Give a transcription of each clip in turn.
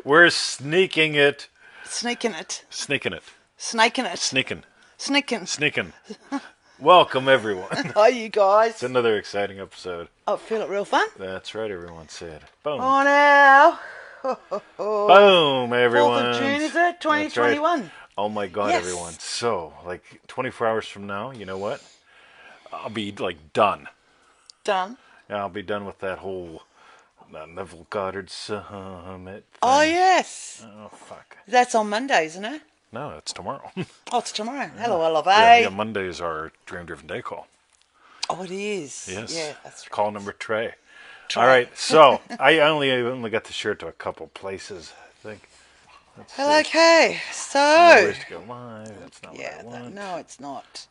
We're sneaking it. Sneaking it. Sneaking it. Snaking it. Sneaking. Sneaking. Sneaking. Welcome, everyone. Hi, you guys. It's another exciting episode. Oh, feel it real fun. That's right, everyone said. Boom. Oh, now. Boom, everyone. 4th of June, is it? 2021. Right. Oh, my God, Yes. everyone. So, like, 24 hours from now, you know what? I'll be, like, done. Done. Yeah, I'll be done with that whole Neville Goddard summit thing. Oh, yes. Oh, fuck. That's on Monday, isn't it? No, it's tomorrow. Oh, it's tomorrow. Hello, I love Yeah, Monday's our Dream Driven Day call. Oh, it is. Yes. Yeah, that's right. Call number Trey. All right, so I only got to share it to a couple places, I think. Let's Well, see. okay, so. Where's to go live? That's not Yeah, what I want. no, it's not.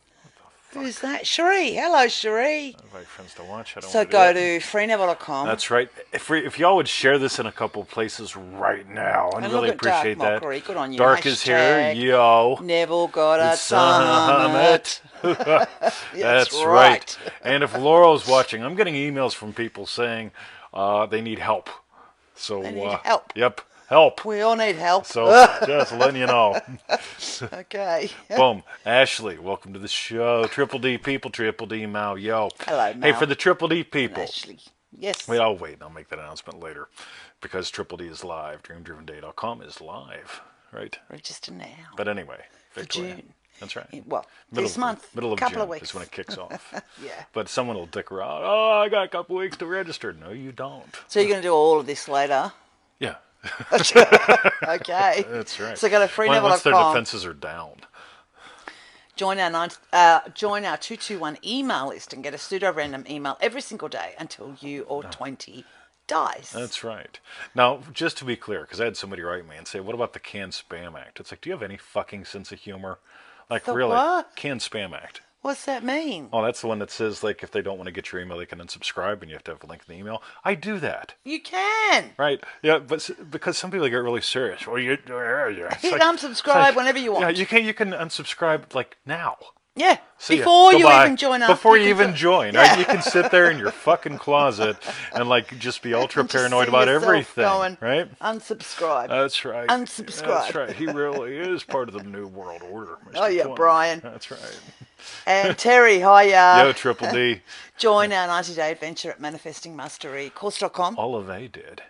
Who's that? Cherie. Hello, Cherie. Invite friends to watch. I don't So want to go do that. to freeneville.com. That's right. If y'all would share this in a couple places right now, I'd And really look at Dark appreciate that. Mockery. Good on you. Dark is here, yo. Neville Goddard Summit. Summit. That's right. And if Laurel's watching, I'm getting emails from people saying they need help. So They need help. Yep, help. We all need help. So just letting you know. Okay. Boom. Ashley, welcome to the show. Triple D people, Triple D Mao, yo. Hello, Hey, Mal. for the Triple D people. Ashley. Yes. Wait, I'll wait. I'll make that announcement later. Because Triple D is live. DreamDrivenDay.com is live. Right? Register now. But anyway. For Victoria. June. That's right. Well, this month. Middle of couple June of weeks. is when it kicks off. Yeah. But someone will dick around. Oh, I got a couple weeks to register. No, you don't. So you're going to do all of this later. Yeah. Okay. That's right. So go to Once their freeneville.com. defenses are down. Join our 221 email list and get a pseudo random email every single day until you or 20 dies. That's right. Now, just to be clear, because I had somebody write me and say, what about the Canned Spam Act? It's like, do you have any fucking sense of humor? Like, The really? what? Canned Spam Act. What's that mean? Oh, that's the one that says, like, if they don't want to get your email, they can unsubscribe, and you have to have a link in the email. I do that. You can. Right? Yeah, but because some people get really serious. Well, you it's Hit like- unsubscribe it's like- whenever you want. Yeah, you can unsubscribe, like, now. Yeah. See ya. Before you Goodbye. even join us. Before you can even join, Yeah. right? You can sit there in your fucking closet and like just be ultra Just paranoid see about yourself everything, going, right? Unsubscribe. That's right. Unsubscribe. That's right. He really is part of the new world order. Mr. Oh, yeah, 20. Brian. That's right. And Terry, hiya. Yo, Triple D. Join our 90-day adventure at manifestingmasterycourse.com. Olive did.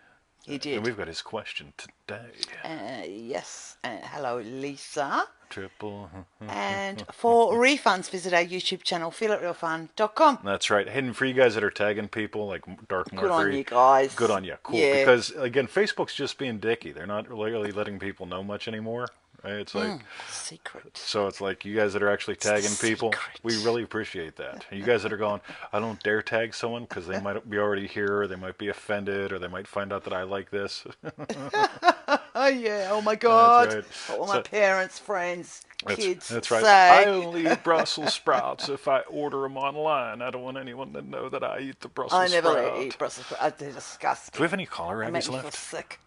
He And did. we've got his question today. Yes. Hello, Lisa. Triple. And for refunds, visit our YouTube channel, feelitrealfun.com. That's right. And for you guys that are tagging people like Dark Mercury. Good on you guys. Good on you. Cool. Yeah. Because, again, Facebook's just being dicky. They're not really letting people know much anymore. Right? It's like. Secret. So it's like you guys that are actually tagging people, secret. we really appreciate that. And you guys that are going, I don't dare tag someone because they might be already here, or they might be offended, or they might find out that I like this. Oh, yeah. Oh, my God. That's right. All my So- parents, friends, kids That's right. say. I only eat Brussels sprouts if I order them online. I don't want anyone to know that I eat the Brussels I never sprout. eat Brussels sprouts. They're disgusting. Do we have any caller They make rabbits me feel left? sick.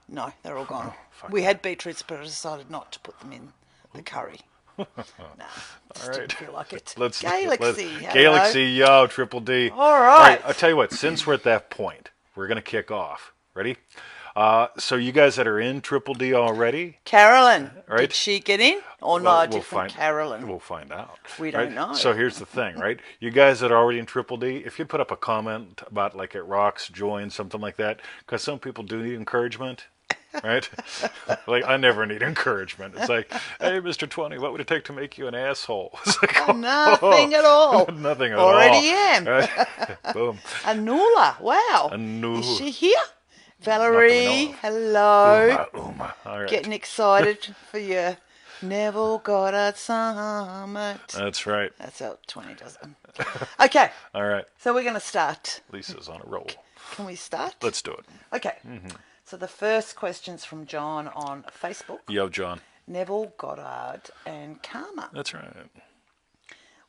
No, they're all gone. fuck We that. had beetroots, but I decided not to put them in the curry. No, just right. didn't feel like it. Let's Galaxy, hello. Galaxy, yo, Triple D. All right. I'll tell you what. Since we're at that point, we're gonna kick off. Ready? So you guys that are in Triple D already, Carolin, Right. did she get in or well, not? Different Carolin. We'll find out. We don't right? know. So here's the thing, right? You guys that are already in Triple D, if you put up a comment about like it rocks, join, something like that, because some people do need encouragement. Right? Like, I never need encouragement. It's like, hey, Mr. 20, what would it take to make you an asshole? It's like, Nothing at all. Nothing at all. Already am. Right? Boom. Anula, wow. Anu. Is she here? Not that Valerie, we know of. hello. Uma. All right. Getting excited for your Neville Goddard Summit. That's right. That's how 20 does it. Okay, All right. so we're going to start. Lisa's on a roll. Can we start? Let's do it. Okay. Mm-hmm. So the first question's from John on Facebook. Yo, John. Neville Goddard and karma. That's right.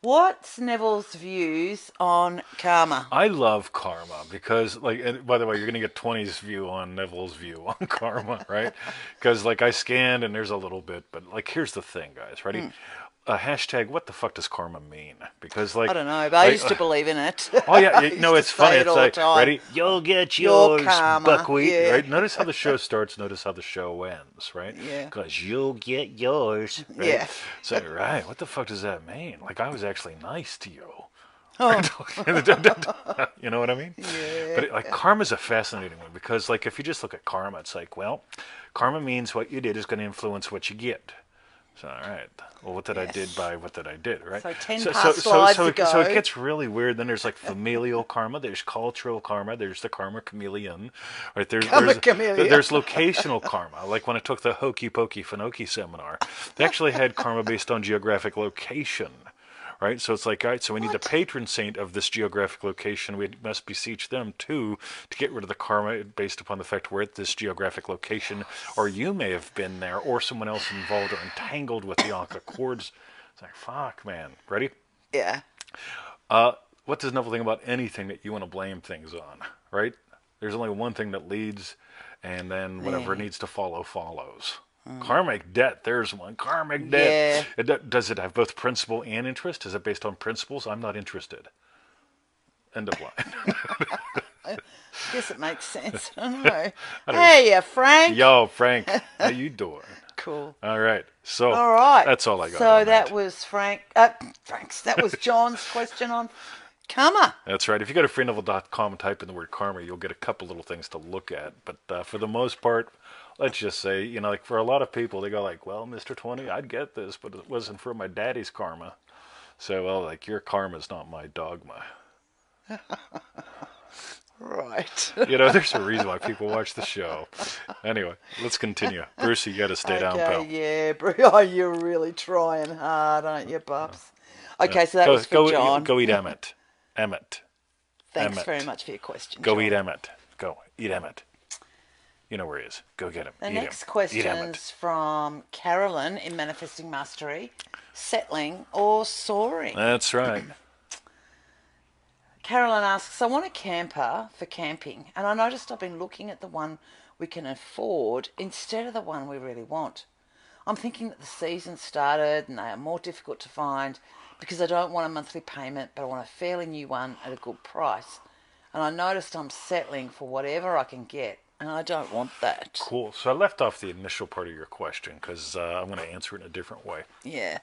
What's Neville's views on karma? I love karma because, like, and by the way, you're going to get 20's view on Neville's view on karma, right? Because, like, I scanned and there's a little bit, but, like, here's the thing, guys. Ready? a hashtag, what the fuck does karma mean? Because I like, don't know, but I used to believe in it. oh yeah, I you used know to it's say funny. it It's all the like, time. ready? You'll get Your yours, karma, buckwheat. yeah. Right? Notice how the show starts. Notice how the show ends. Right? Yeah. Because you'll get yours. Right? Yeah. So right, what the fuck does that mean? Like I was actually nice to you. Oh. You know what I mean? Yeah. But like karma's a fascinating one because like if you just look at karma, it's like, well, karma means what you did is going to influence what you get. So all right, well, what did I did Yes. by what did I did, right? So 10 So past lives so ago. it gets really weird. Then there's like familial karma, there's cultural karma, there's the karma chameleon, right? Karma chameleon. There's locational karma. Like when I took the Hokey Pokey Finoki seminar, they actually had karma based on geographic location. Right, so it's like, all right, so we need the patron saint of this geographic location. We must beseech them too to get rid of the karma based upon the fact we're at this geographic location, or you may have been there, or someone else involved or entangled with the Anka chords. It's like, fuck, man. Ready? Yeah. What does Neville think about anything that you want to blame things on? Right? There's only one thing that leads, and then whatever Yeah. needs to follow follows. Karmic debt, there's one. Karmic debt. Does it have both principle and interest? Is it based on principles? I'm not interested. End of line. I guess it makes sense. I don't know. Hey, Frank. Yo, Frank, how you doing? Cool. All right. So All right. that's all I got. So on that was Frank's. That was John's question on karma. That's right. If you go to freeneville.com and type in the word karma, you'll get a couple little things to look at. But for the most part, let's just say, you know, like for a lot of people, they go like, well, Mr. 20, I'd get this, but it wasn't for my daddy's karma. So, well, like your karma's not my dogma. Right. You know, there's a reason why people watch the show. Anyway, let's continue. Bruce, you got to stay down, pal. Yeah, oh, you're really trying hard, aren't you, Bubs? Okay, so that was for John. Go eat Emmett. Thanks Emmett. very much for your question, Go John. eat Emmett. Go eat Emmett. You know where he is. Go get him. The eat next him. question's from Carolin in Manifesting Mastery. Settling or soaring? That's right. Carolyn asks, I want a camper for camping, and I noticed I've been looking at the one we can afford instead of the one we really want. I'm thinking that the season started and they are more difficult to find because I don't want a monthly payment, but I want a fairly new one at a good price. And I noticed I'm settling for whatever I can get, and I don't want that. Cool. So I left off the initial part of your question because I'm going to answer it in a different way. Yeah.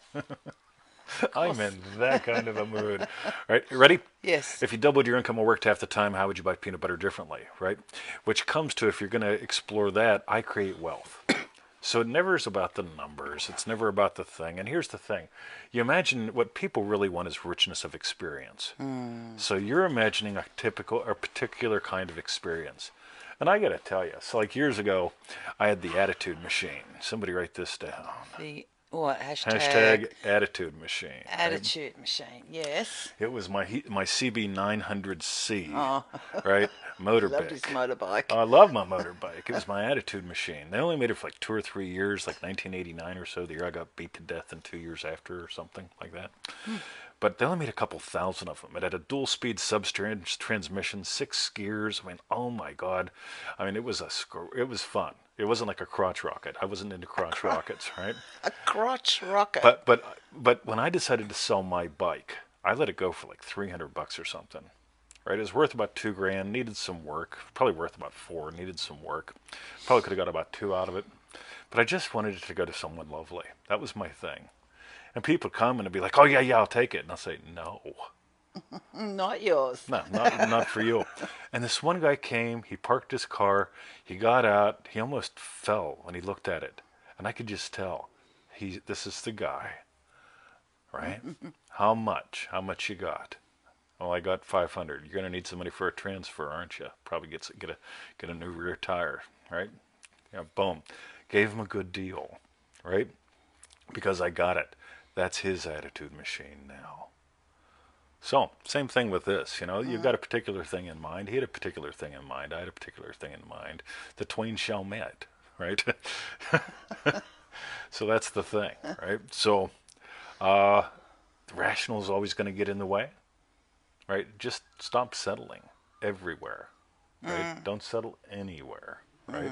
I'm in that kind of a mood. Right? Ready? Yes. If you doubled your income or worked half the time, how would you buy peanut butter differently? Right? Which comes to, if you're going to explore that, I create wealth. So it never is about the numbers. It's never about the thing. And here's the thing. You imagine what people really want is richness of experience. So you're imagining a typical or particular kind of experience. And I got to tell you, so like years ago, I had the attitude machine. Somebody write this down. The what? Hashtag attitude machine. Attitude machine. Yes. It was my CB 900C, Oh. right? Motorbike. Loved his motorbike. I love my motorbike. It was my attitude machine. They only made it for like 2 or 3 years, like 1989 or so, the year I got beat to death, and 2 years after or something like that. But they only made a couple thousand of them. It had a dual-speed transmission, 6 gears. I mean, oh my God! I mean, it was fun. It wasn't like a crotch rocket. I wasn't into crotch rockets, right? A crotch rocket. But when I decided to sell my bike, I let it go for like $300 or something. Right? It was worth about $2,000. Needed some work. Probably worth about $4. Needed some work. Probably could have got about $2 out of it. But I just wanted it to go to someone lovely. That was my thing. And people come and be like, "Oh yeah, I'll take it," and I'll say, "No, Not yours. no, not for you." And this one guy came. He parked his car. He got out. He almost fell when he looked at it, and I could just tell, this is the guy, right? How much? How much you got? Well, I got 500. You're gonna need some money for a transfer, aren't you? Probably get a new rear tire, right? Yeah, boom. Gave him a good deal, right? Because I got it. That's his attitude machine now. So, same thing with this, you know, you've got a particular thing in mind. He had a particular thing in mind. I had a particular thing in mind. The twain shall meet, right? So that's the thing, right? So, rational is always going to get in the way, right? Just stop settling everywhere, right? Don't settle anywhere, right?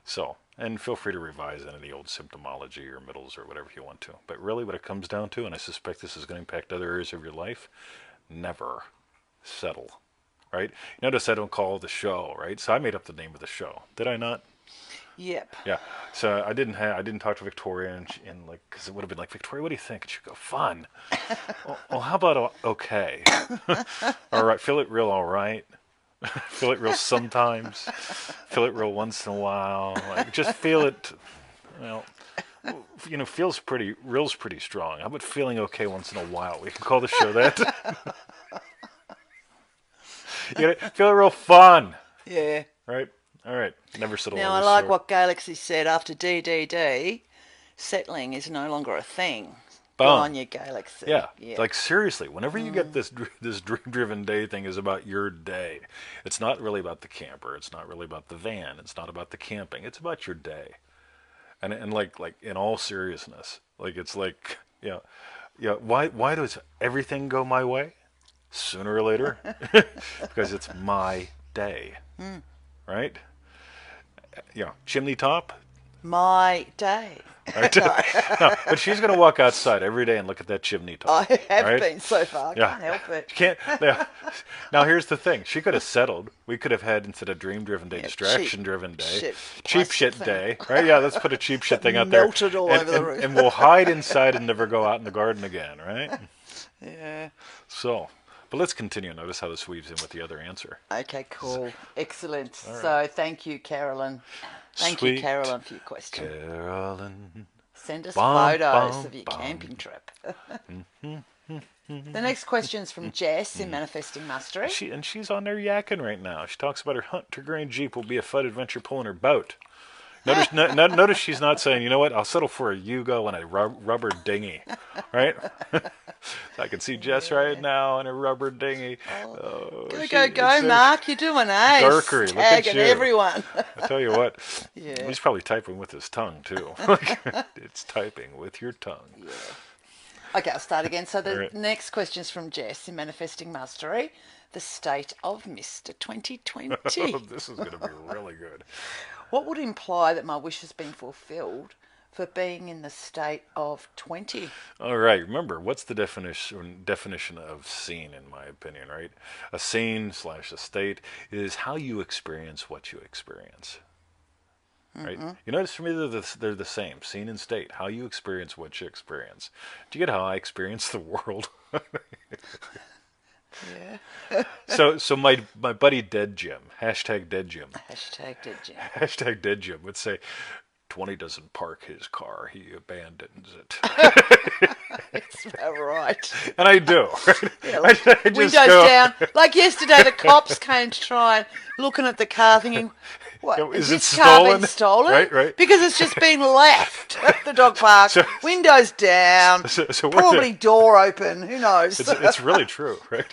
So, And feel free to revise any of the old symptomology or middles or whatever you want to. But really what it comes down to, and I suspect this is going to impact other areas of your life, never settle. Right? You notice I don't call the show, right? So I made up the name of the show. Did I not? Yep. Yeah. So I didn't talk to Victoria and like, because it would have been like, Victoria, what do you think? And she'd go, fun. Well, how about okay? All right. Feel it real all right. Feel it real sometimes. Feel it real once in a while. Like, just feel it, well, real's pretty strong. How about feeling okay once in a while? We can call the show that. Feel it real fun. Yeah. Right? All right. Never settle. Now, I like what Galaxy said after DDD. Settling is no longer a thing. Good on you, Galaxy. Yeah. Like, seriously, whenever you get this dream-driven day thing is about your day. It's not really about the camper. It's not really about the van. It's not about the camping. It's about your day. And like in all seriousness, like, it's like, why does everything go my way? Sooner or later. Because it's my day. Right? Chimney top. My day. Right? No, but she's going to walk outside every day and look at that chimney top. I have been so far. I can't help it. Can't. Yeah. Now here's the thing. She could have settled. We could have had, instead of dream-driven day, distraction-driven day, cheap shit day. Right? Yeah. Let's put a cheap shit thing out there. Melted all over the roof. And we'll hide inside and never go out in the garden again. Right? Yeah. So. But let's continue. Notice how this weaves in with the other answer. Okay, cool. Excellent. Right. So thank you, Carolin. Thank you, Carolin, for your question. Carolin. Send us photos of your camping trip. The next question's from Jess in Manifesting Mastery. She's on there yakking right now. She talks about her Hunter Grain Jeep will be a fun adventure pulling her boat. Notice she's not saying, you know what, I'll settle for a Yugo and a rubber dinghy, right? I can see Jess right now in a rubber dinghy. Go, Mark, you're doing ace. Darkery, look at Tagging you. everyone. I tell you what, Yeah. he's probably typing with his tongue, too. It's typing with your tongue. Yeah. Okay, I'll start again. So the Right. next question's from Jess in Manifesting Mastery. The state of Mr. 2020. This is going to be really good. What would imply that my wish has been fulfilled for being in the state of 20? All right. Remember, what's the definition of scene, in my opinion, right? A scene/a state is how you experience what you experience. Right? You notice for me they're the same. Scene and state. How you experience what you experience. Do you get how I experience the world? Yeah. So my buddy Dead Jim, hashtag Dead Jim. Hashtag Dead Jim. Hashtag Dead Jim would say, 20 doesn't park his car, he abandons it. That's about right. And I do. Yeah, I just windows go, down. Like yesterday, the cops came to try and looking at the car thinking, what, Is this it car stolen? been stolen? Right. Because it's just been left at the dog park. Windows down. So probably door open. Who knows? It's really true, right?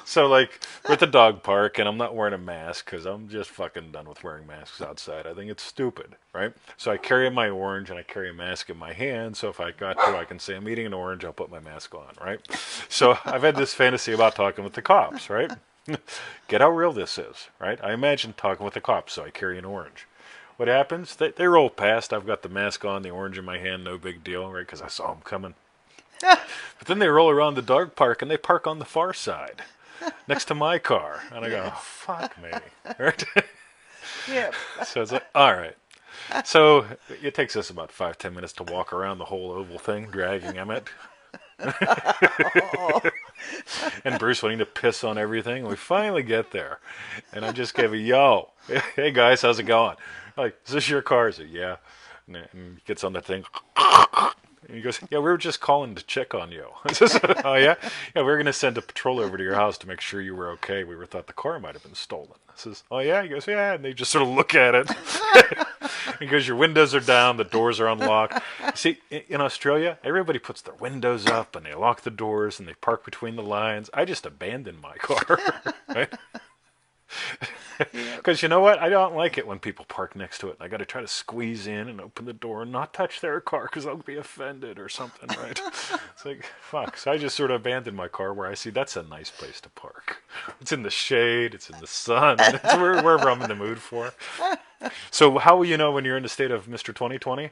So like, we're at the dog park, and I'm not wearing a mask because I'm just fucking done with wearing masks outside. I think it's stupid, right? So I carry my orange, and I carry a mask in my hand, so if I got to, I can say I'm eating an orange, I'll put my mask on, right? So I've had this fantasy about talking with the cops, right? Get how real this is, right? I imagine talking with the cops, so I carry an orange. What happens? They roll past. I've got the mask on, the orange in my hand, no big deal, right? Because I saw them coming. But then they roll around the dog park, and they park on the far side, next to my car. And I go, oh, fuck me, right? Yeah. So it's like, all right. So it takes us about 5-10 minutes to walk around the whole oval thing, dragging Emmett. And Bruce wanting to piss on everything. We finally get there, and I just gave a yo. Hey guys, how's it going? Like, is this your car? I said, yeah. And he gets on the thing. And he goes, yeah, we were just calling to check on you. I says, oh yeah? Yeah, we were going to send a patrol over to your house to make sure you were okay. We thought the car might have been stolen. I says, oh yeah? He goes, yeah. And they just sort of look at it. He goes, your windows are down, the doors are unlocked. See, in Australia, everybody puts their windows up and they lock the doors and they park between the lines. I just abandoned my car, right? Because you know what? I don't like it when people park next to it. I got to try to squeeze in and open the door and not touch their car because I'll be offended or something, right? It's like, fuck. So I just sort of abandoned my car where I see that's a nice place to park. It's in the shade. It's in the sun. It's wherever I'm in the mood for. So how will you know when you're in the state of Mr. 2020?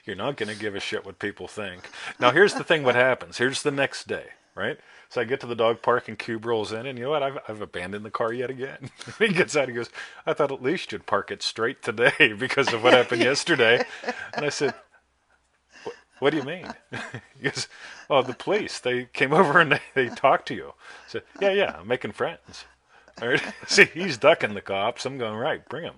You're not going to give a shit what people think. Now, here's the thing what happens. Here's the next day, right? So I get to the dog park and Cube rolls in, and you know what? I've abandoned the car yet again. He gets out, he goes, I thought at least you'd park it straight today because of what happened yesterday. And I said, what do you mean? He goes, oh, the police, they came over and they talked to you. I said, yeah, I'm making friends. All right. See, he's ducking the cops. I'm going, right, bring him.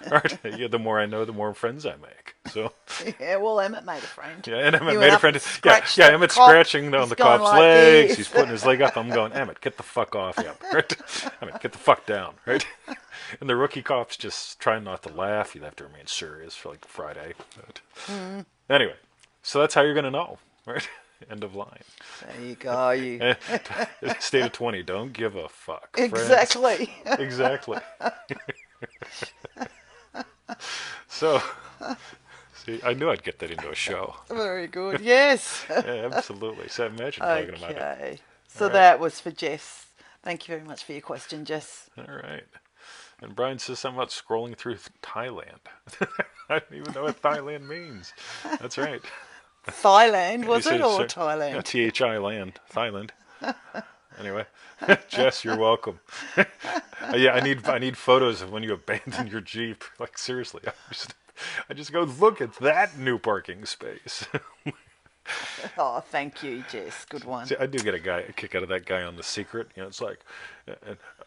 All right. Yeah, the more I know, the more friends I make. So. Yeah, well, Emmett made a friend. Yeah, and Emmett made a friend. Yeah, Emmett's cop. scratching on the cop's like legs. this. He's putting his leg up. I'm going, Emmett, get the fuck off him. Right? Emmett, get the fuck down. Right? And the rookie cop's just trying not to laugh. You have to remain serious for like Friday. But anyway, so that's how you're going to know. Right? End of line. There you go. You State of 20. Don't give a fuck. exactly. Exactly. So, see, I knew I'd get that into a show. Very good. Yes. Yeah, absolutely. So imagine talking about it. Okay. So Right. that was for Jess. Thank you very much for your question, Jess. All right. And Brian says something about scrolling through Thailand. I don't even know what Thailand means. That's right. Thailand, was He it, said, or sir, Thailand? Thi land, Thailand. Anyway, Jess, you're welcome. Yeah, I need photos of when you abandon your Jeep. Like seriously, I just go look at that new parking space. Oh, thank you, Jess. Good one. See, I do get a kick out of that guy on The Secret. You know, it's like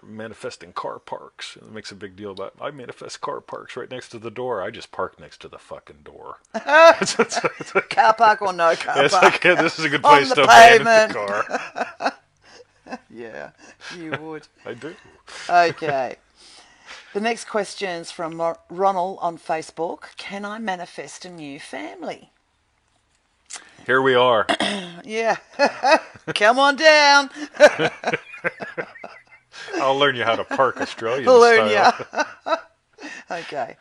manifesting car parks. It makes a big deal about I manifest car parks right next to the door. I just park next to the fucking door. It's like, Car park or no car it's park? like, yeah, this is a good On place the to abandon the pavement. car. Yeah, you would. I do. Okay. The next question's from Ronald on Facebook. Can I manifest a new family? Here we are. Yeah. Come on down. I'll learn you how to park Australian Learn style. ya. Okay.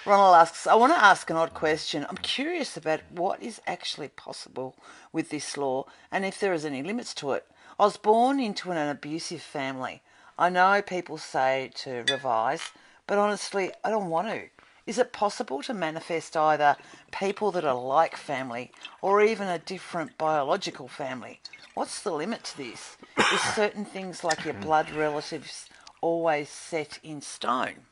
Ronald asks, I want to ask an odd question. I'm curious about what is actually possible with this law and if there is any limits to it. I was born into an abusive family. I know people say to revise, but honestly, I don't want to. Is it possible to manifest either people that are like family or even a different biological family? What's the limit to this? Is certain things like your blood relatives always set in stone?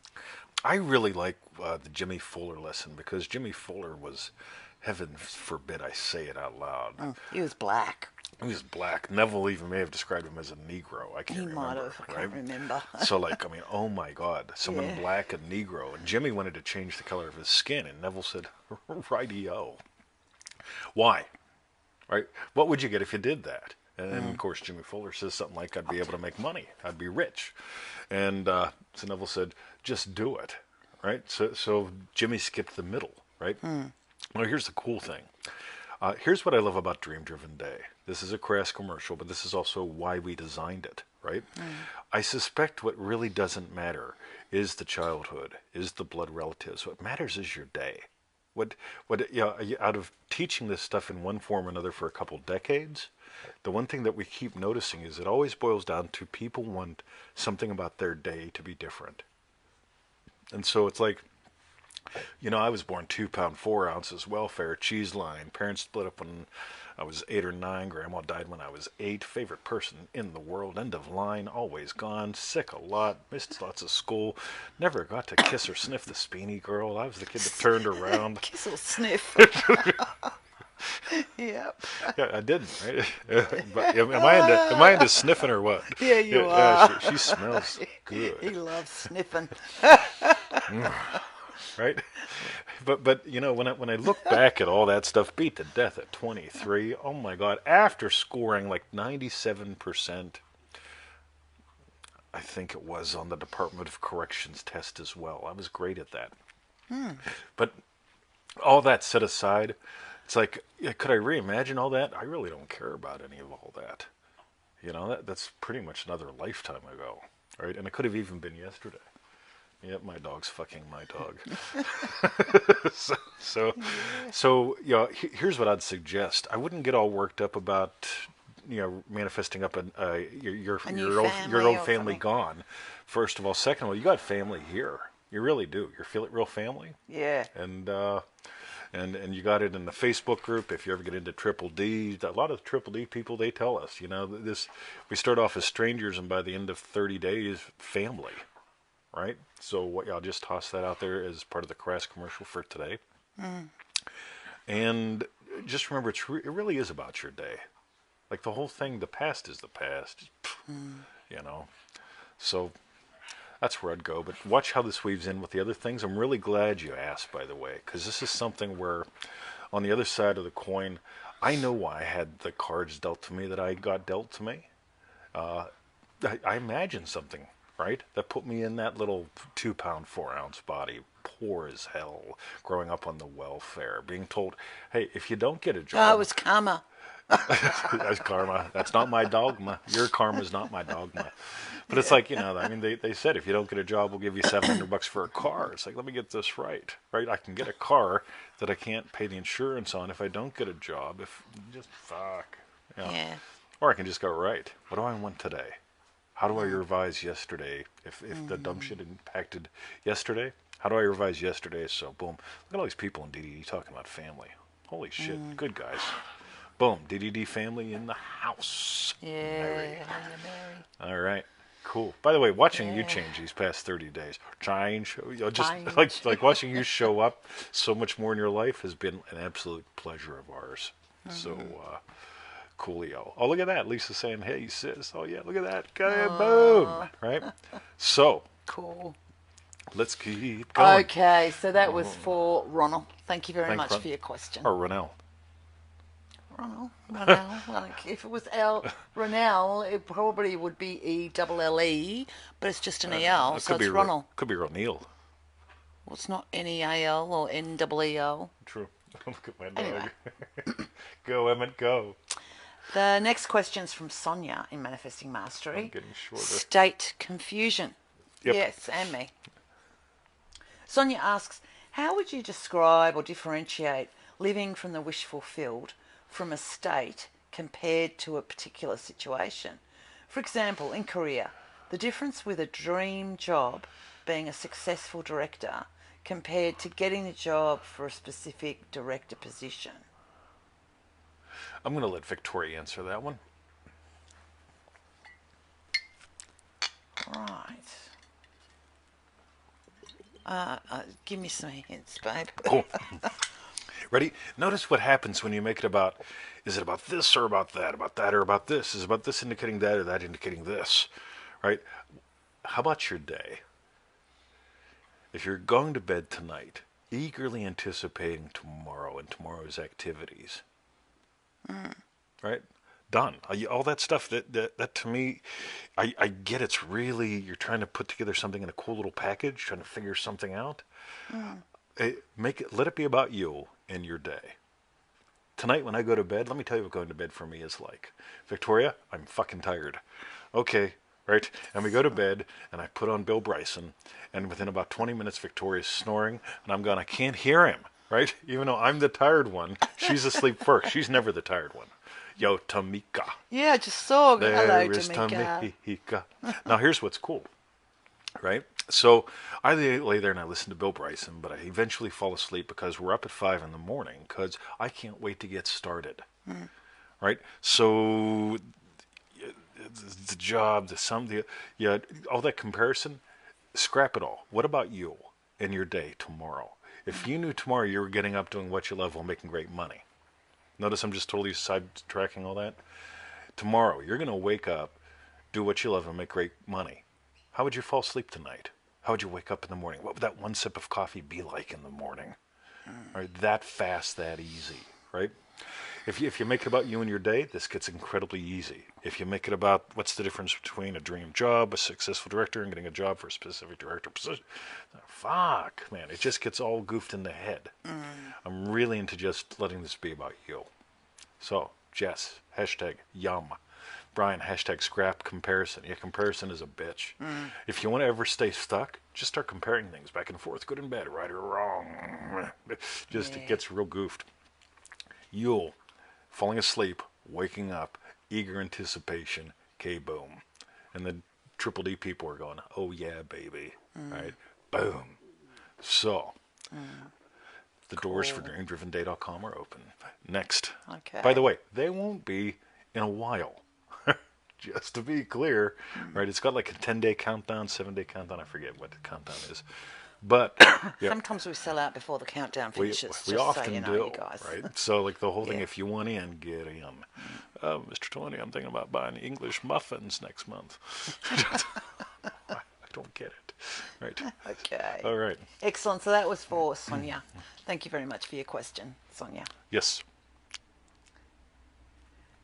I really like the Jimmy Fuller lesson because Jimmy Fuller was, heaven forbid I say it out loud. He was black. He was black. Neville even may have described him as a Negro. I can't He remember. might have. I can't remember. So, like, I mean, oh my God, someone Yeah. black and Negro. And Jimmy wanted to change the color of his skin, and Neville said, "Righty-o." Why? Right? What would you get if you did that? And of course, Jimmy Fuller says something like, "I'd be able to make money. I'd be rich." And so Neville said, "Just do it." Right? So Jimmy skipped the middle. Right? Well, here's the cool thing. Here's what I love about Dream Driven Day. This is a crass commercial, but this is also why we designed it, right? I suspect what really doesn't matter is the childhood, is the blood relatives. What matters is your day. What out of teaching this stuff in one form or another for a couple decades, the one thing that we keep noticing is it always boils down to people want something about their day to be different. And so it's like, you know, I was born 2 pound 4 ounces, welfare, cheese line. Parents split up when I was 8 or 9. Grandma died when I was 8. Favorite person in the world, end of line, always gone. Sick a lot, missed lots of school. Never got to kiss or sniff the Speeny girl. I was the kid that turned around. Kiss or sniff. Yep. Yeah, I didn't, right? But am I into sniffing or what? Yeah, you Yeah, are. she smells He good, loves sniffing. right? But you know, when I look back at all that stuff, beat to death at 23. Oh my God! After scoring like 97%, I think it was on the Department of Corrections test as well. I was great at that. But all that set aside, it's like, yeah, could I reimagine all that? I really don't care about any of all that. You know, that's pretty much another lifetime ago, right? And it could have even been yesterday. Yep, my dog's fucking my dog. So you know, here's what I'd suggest. I wouldn't get all worked up about, you know, manifesting up your A new old family or family something. gone. First of all, second of all, you got family here. You really do. You're feeling real family, Yeah. and you got it in the Facebook group. If you ever get into Triple D, a lot of Triple D people, they tell us, this. We start off as strangers, and by the end of 30 days, family, right? So I'll just toss that out there as part of the crass commercial for today. And just remember, it really is about your day. Like the whole thing, the past is the past, you know. So that's where I'd go. But watch how this weaves in with the other things. I'm really glad you asked, by the way, because this is something where, on the other side of the coin, I know why I had the cards dealt to me that I got dealt to me. I imagined something, right, that put me in that little 2-pound, 4-ounce body, poor as hell, growing up on the welfare, being told, hey, if you don't get a Oh, it job, was karma. that's karma. That's not my dogma. Your karma's not my dogma. But it's like, I mean, they said if you don't get a job, we'll give you $700 for a car. It's like, let me get this right, right? I can get a car that I can't pay the insurance on if I don't get a job. If just fuck, Yeah. Or I can just go, right, what do I want today? How do I revise yesterday? If the dumb shit impacted yesterday, how do I revise yesterday? So boom, look at all these people in DDD talking about family. Holy shit, good guys. Boom, DDD family in the house. Yeah. Mary. Mary. All right, cool. By the way, watching you Yeah. change these past 30 days, just Change. like watching you show up so much more in your life has been an absolute pleasure of ours. So, coolio. Oh, look at that. Lisa saying, hey, sis. Oh, yeah, look at that. Boom. Right? So, Cool. let's keep going. Okay, so that was for Ronald. Thank you very Thank much Ron- for your question. Or Ronell. Ronald. If it was Ronell, it probably would be ELLE, but it's just an EL, so it's Ronald. Could be Ronil. Well, it's not NEAL or NEEL. True. Look at my dog. Anyway. Go, Emmett, go. The next question's from Sonia in Manifesting Mastery. I'm getting shorter. State confusion. Yep. Yes, and me. Sonia asks, how would you describe or differentiate living from the wish fulfilled from a state compared to a particular situation? For example, in career, the difference with a dream job being a successful director compared to getting the job for a specific director position. I'm going to let Victoria answer that one. Right. Give me some hints, babe. Cool. Ready? Notice what happens when you make it about, is it about this or about that or about this? Is it about this indicating that or that indicating this? Right? How about your day? If you're going to bed tonight, eagerly anticipating tomorrow and tomorrow's activities, right? Done. All that stuff that to me, I get it's really, you're trying to put together something in a cool little package, trying to figure something out. Let it be about you and your day. Tonight when I go to bed, let me tell you what going to bed for me is like. Victoria, I'm fucking tired. Okay, right? And we go to bed, and I put on Bill Bryson, and within about 20 minutes, Victoria's snoring, and I'm going, I can't hear him, right? Even though I'm the tired one, she's asleep first. She's never the tired one. Yo, Tamika. Yeah, I just saw. There Hello, is Tamika. Tamika. Now, here's what's cool, right? So I lay there and I listen to Bill Bryson, but I eventually fall asleep because we're up at 5 in the morning because I can't wait to get started, right? So the job, all that comparison, scrap it all. What about you and your day tomorrow? If you knew tomorrow you were getting up doing what you love while making great money, notice I'm just totally sidetracking all that. Tomorrow you're going to wake up, do what you love, and make great money. How would you fall asleep tonight? How would you wake up in the morning? What would that one sip of coffee be like in the morning? Right, that fast, that easy, right? If you make it about you and your day, this gets incredibly easy. If you make it about what's the difference between a dream job, a successful director, and getting a job for a specific director position, fuck, man, it just gets all goofed in the head. I'm really into just letting this be about you. So, Jess, hashtag yum. Brian, hashtag scrap comparison. Yeah, comparison is a bitch. If you want to ever stay stuck, just start comparing things back and forth, good and bad, right or wrong. It gets real goofed. Yule, falling asleep, waking up, eager anticipation, K-boom. And the Triple D people are going, oh yeah, baby, right? Boom. So, the doors for Cool. dreamdrivenday.com are open. Next. Okay. By the way, they won't be in a while. Just to be clear, right? It's got like a 10-day countdown, 7-day countdown. I forget what the countdown is. But, yeah, Sometimes we sell out before the countdown we finishes. we Just so often you know, do, you guys. right? So like the whole thing, Yeah. if you want in, get in. Mr. 20, I'm thinking about buying English muffins next month. I don't get it, right? Okay. All right. Excellent. So that was for Sonia. Thank you very much for your question, Sonia. Yes.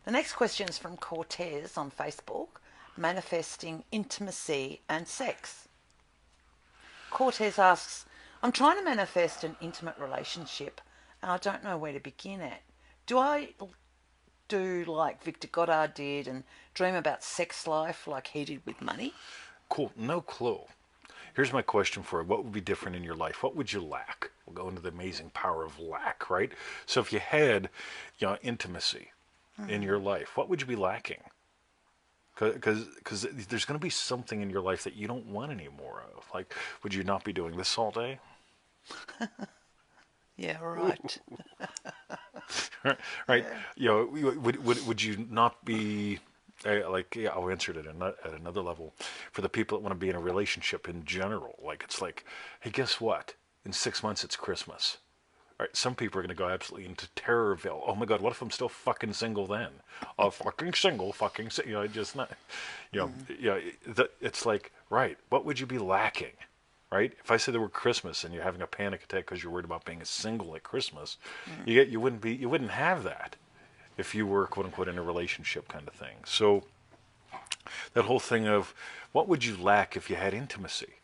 The next question is from Cortez on Facebook, manifesting intimacy and sex. Cortez asks, I'm trying to manifest an intimate relationship and I don't know where to begin at. Do I do like Victor Goddard did and dream about sex life like he did with money? Cool. No clue. Here's my question for you. What would be different in your life? What would you lack? We'll go into the amazing power of lack, right? So if you had, intimacy in your life, what would you be lacking? Because there's going to be something in your life that you don't want any more of. Like, would you not be doing this all day? Yeah, right. Right? Would you not be yeah, I'll answer it at another level. For the people that want to be in a relationship in general, like it's like, hey, guess what? In 6 months, it's Christmas. Right, some people are going to go absolutely into Terrorville. Oh my God, what if I'm still fucking single then? Oh, fucking single, just not, it's like, right, what would you be lacking? Right? If I said the word Christmas and you're having a panic attack because you're worried about being single at Christmas, you wouldn't have that if you were quote unquote in a relationship kind of thing. So that whole thing of what would you lack if you had intimacy?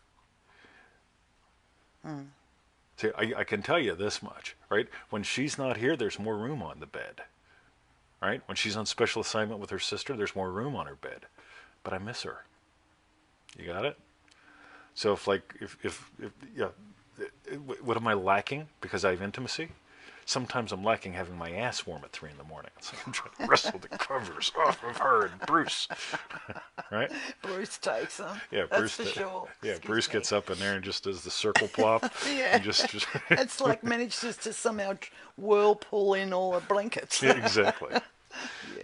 See, I can tell you this much, right? When she's not here, there's more room on the bed, right? When she's on special assignment with her sister, there's more room on her bed. But I miss her. You got it? So what am I lacking because I have intimacy? Sometimes I'm lacking having my ass warm at 3 in the morning. It's like I'm trying to wrestle the covers off of her and Bruce, right? Bruce takes them. Yeah, That's Bruce. for sure. Yeah, Excuse Bruce me. gets up in there and just does the circle plop. Yeah. And just It's like manages to somehow whirlpool in all the blankets. yeah, exactly.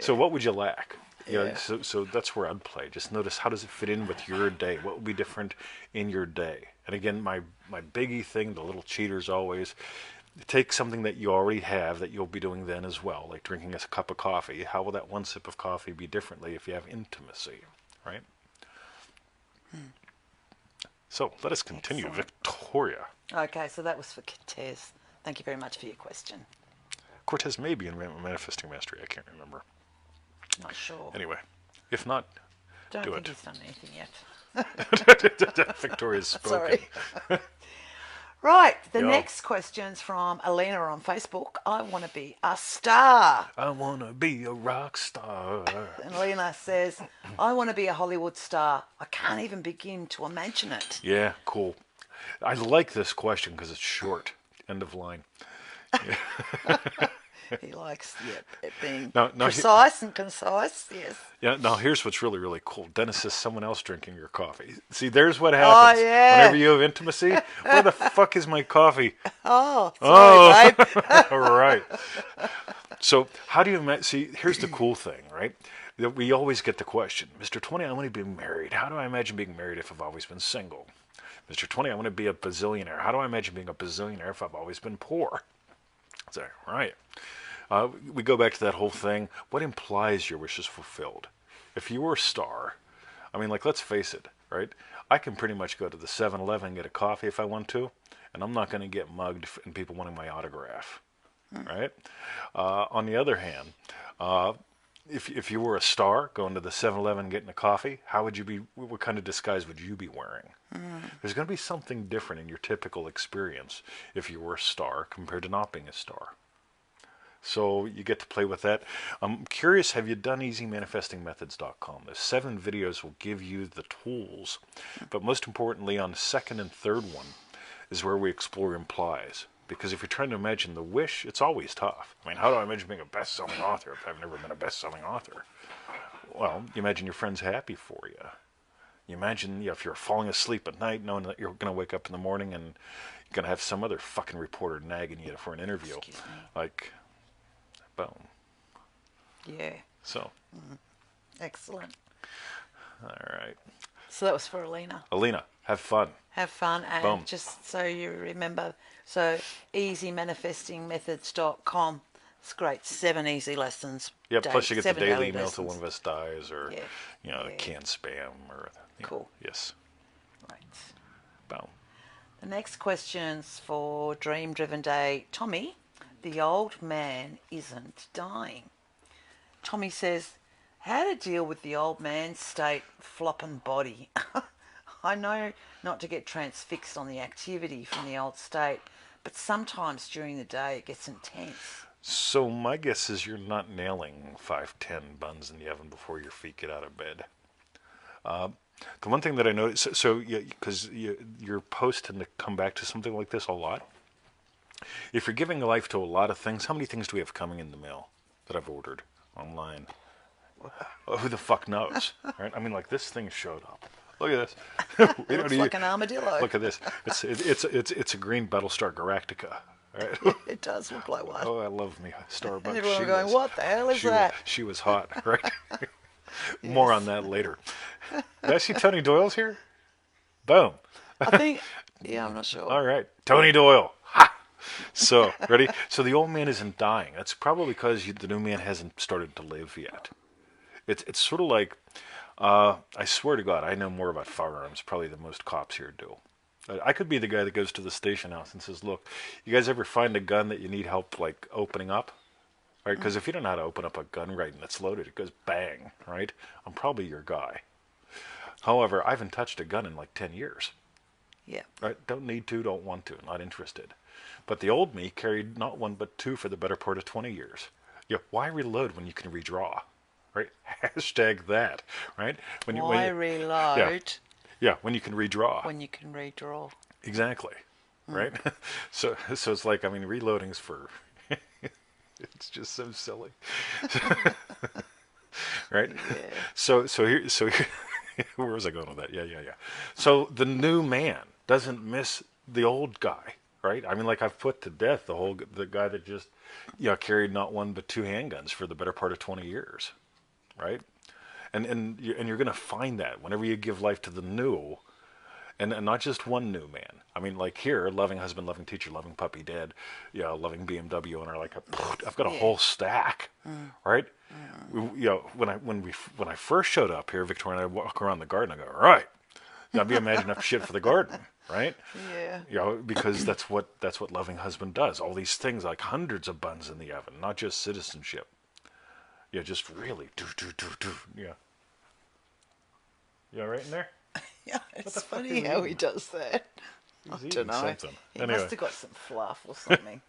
So what would you lack? Yeah. So that's where I'd play. Just notice how does it fit in with your day? What would be different in your day? And again, my biggie thing, the little cheaters always, take something that you already have that you'll be doing then as well, like drinking a cup of coffee. How will that one sip of coffee be differently if you have intimacy, right? So let us continue. Excellent. Victoria. Okay, so that was for Cortez. Thank you very much for your question. Cortez may be in Manifesting Mastery. I can't remember. Not sure. Anyway, if not, Don't do think it. he's done anything yet. Victoria's spoken. Sorry. Right, the Yo. next question's from Alina on Facebook. I want to be a star. I want to be a rock star. And Alina says, I want to be a Hollywood star. I can't even begin to imagine it. Yeah, cool. I like this question because it's short. End of line. He likes it being No, precise and concise. Yes. Yeah, now here's what's really, really cool. Dennis is someone else drinking your coffee. See, there's what happens. Oh, yeah. Whenever you have intimacy, where the fuck is my coffee? Oh, sorry, babe. All right. So how do you see, here's the cool thing, right? That we always get the question, Mr. 20, I want to be married. How do I imagine being married if I've always been single? Mr. 20, I want to be a bazillionaire. How do I imagine being a bazillionaire if I've always been poor? So, right. We go back to that whole thing. What implies your wish is fulfilled? If you were a star, I mean, like, let's face it, right? I can pretty much go to the 7-Eleven and get a coffee if I want to, and I'm not going to get mugged and people wanting my autograph, right? On the other hand, if you were a star going to the 7-Eleven and getting a coffee, how would you be? What kind of disguise would you be wearing? There's going to be something different in your typical experience if you were a star compared to not being a star. So you get to play with that. I'm curious, have you done easymanifestingmethods.com? The 7 videos will give you the tools, but most importantly on the second and third one is where we explore implies. Because if you're trying to imagine the wish, it's always tough. I mean, how do I imagine being a best-selling author if I've never been a best-selling author? Well, you imagine your friends happy for you. You imagine, if you're falling asleep at night, knowing that you're going to wake up in the morning and you're going to have some other fucking reporter nagging you for an interview. Excuse me. Like, boom. Yeah. So. Excellent. All right. So that was for Alina. Alina, have fun. Have fun, and Boom. just so you remember, so easymanifestingmethods.com. It's great. 7 easy lessons. Yeah, plus you get the daily email lessons. till one of us dies, or Yeah. canned spam, or cool. Yes. Right. Boom. The next question's for Dream Driven Day. Tommy, the old man isn't dying. Tommy says, how to deal with the old man state flopping body. I know not to get transfixed on the activity from the old state, but sometimes during the day it gets intense. So my guess is you're not nailing 5-10 buns in the oven before your feet get out of bed. The one thing that I noticed, because your posts tend to come back to something like this a lot. If you're giving life to a lot of things, how many things do we have coming in the mail that I've ordered online? Who the fuck knows, right? I mean, like, this thing showed up. Look at this. It looks like an armadillo. Look at this. It's a green Battlestar Galactica. Right? It does look like one. Oh, I love me Starbucks. And everyone going, what the hell is that? She was hot, right? More on that later. Did I see Tony Doyle's here? Boom. I think, I'm not sure. All right. Tony Doyle. Ha! So, ready? So the old man isn't dying. That's probably because the new man hasn't started to live yet. It's sort of like, I swear to God, I know more about firearms probably than most cops here do. I could be the guy that goes to the station house and says, look, you guys ever find a gun that you need help, like, opening up? Right? Because if you don't know how to open up a gun right and it's loaded, it goes bang, right? I'm probably your guy. However, I haven't touched a gun in like 10 years. Yeah. Right? Don't need to, don't want to, not interested. But the old me carried not one but two for the better part of 20 years. Yeah, why reload when you can redraw? Right? Hashtag that, right? Why reload? Yeah, when you can redraw. When you can redraw. Exactly, right? So it's like, I mean, reloading's for... It's just so silly. Right? Yeah. So here, where was I going with that? Yeah. So the new man doesn't miss the old guy, right? I mean, like, I've put to death the guy that just, carried not one but two handguns for the better part of 20 years, right? And you're going to find that whenever you give life to the new, and not just one new man. I mean, like here, loving husband, loving teacher, loving puppy, dad, loving BMW owner. Like, I've got a whole stack, right? When I first showed up here, Victoria and I walk around the garden. I go, all right, gotta be imagine enough shit for the garden, right? Yeah. Because that's what loving husband does. All these things, like hundreds of buns in the oven, not just citizenship. Yeah, just really do. Yeah. You all right in there? Yeah, it's funny how he does that. He's I eating don't know. something. He Anyway. must have got some fluff or something.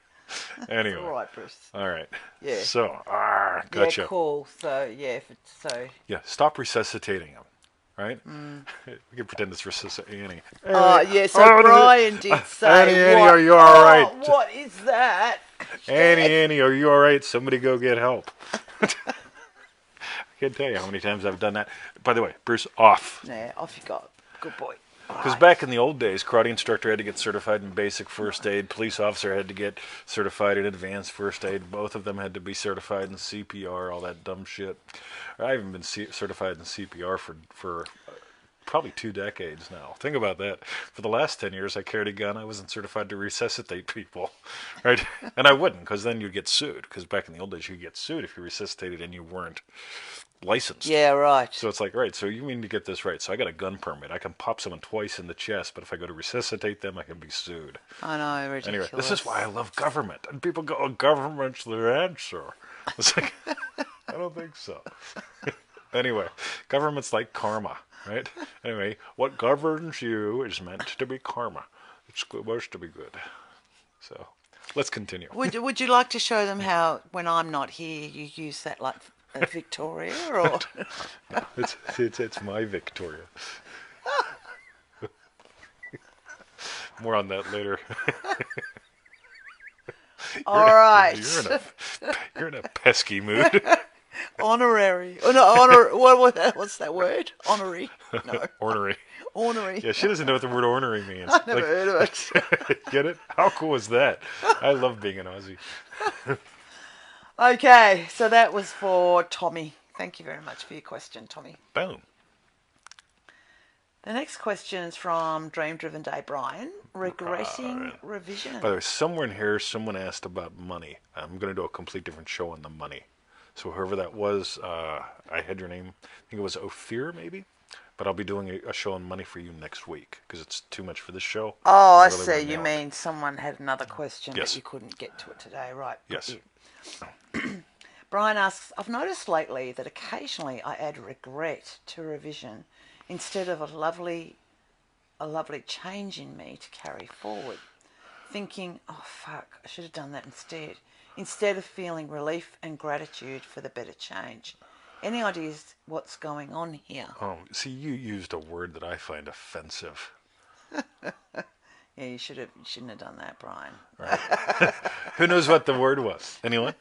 Anyway. All right, Bruce. All right. Yeah. So, gotcha. Yeah, cool. So, Yeah, stop resuscitating him, right? We can pretend it's resuscitating. Oh, yeah, so Brian did say, Annie, are you all right? What is that? Annie, are you all right? Somebody go get help. I can't tell you how many times I've done that. By the way, Bruce, off. Yeah, off you go. Good boy. Because back in the old days, karate instructor had to get certified in basic first aid. Police officer had to get certified in advanced first aid. Both of them had to be certified in CPR, all that dumb shit. I haven't been certified in CPR for probably 2 decades now. Think about that. For the last 10 years, I carried a gun. I wasn't certified to resuscitate people, right? And I wouldn't, because then you'd get sued. Because back in the old days, you'd get sued if you resuscitated and you weren't licensed. Yeah, right. So it's like, right, so you mean to get this right. So I got a gun permit. I can pop someone twice in the chest, but if I go to resuscitate them, I can be sued. I know, ridiculous. Anyway, this is why I love government. And people go, oh, government's the answer. It's like, I don't think so. Anyway, government's like karma, right? Anyway, what governs you is meant to be karma. It's supposed to be good. So let's continue. Would you like to show them how, when I'm not here, you use that like Victoria, or it's my Victoria. More on that later. All right. You're in a pesky mood. Honorary. Oh, no, honor. What's that word? Honorary. No. Ornery. Ornery. Yeah, she doesn't know what the word ornery means. I never heard of it. Get it? How cool is that? I love being an Aussie. Okay, so that was for Tommy. Thank you very much for your question, Tommy. Boom. The next question is from Dream Driven Day Brian. Regretting revision. By the way, somewhere in here, someone asked about money. I'm going to do a complete different show on the money. So whoever that was, I had your name. I think it was Ophir, maybe. But I'll be doing a show on money for you next week because it's too much for this show. Oh, I really see. You mean someone had another question, yes. but you couldn't get to it today, right? Yes. Brian asks, I've noticed lately that occasionally I add regret to revision instead of a lovely change in me to carry forward. Thinking, oh fuck, I should have done that instead of feeling relief and gratitude for the better change. Any ideas what's going on here? Oh, see, you used a word that I find offensive. Yeah, you shouldn't have done that, Brian. Right. Who knows what the word was? Anyone?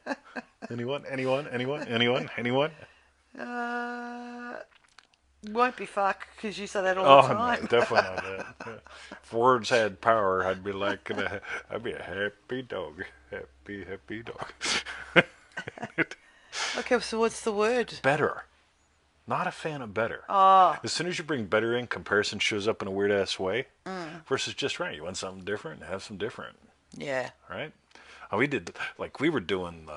Anyone? Won't be fuck, because you say that all the time. No, definitely not that. Yeah. If words had power, I'd be like, I'd be a happy dog. Happy dog. Okay, so what's the word? Better. Not a fan of better. Oh. As soon as you bring better in, comparison shows up in a weird ass way. Versus just right. You want something different? Have some different. Yeah. Right? We were doing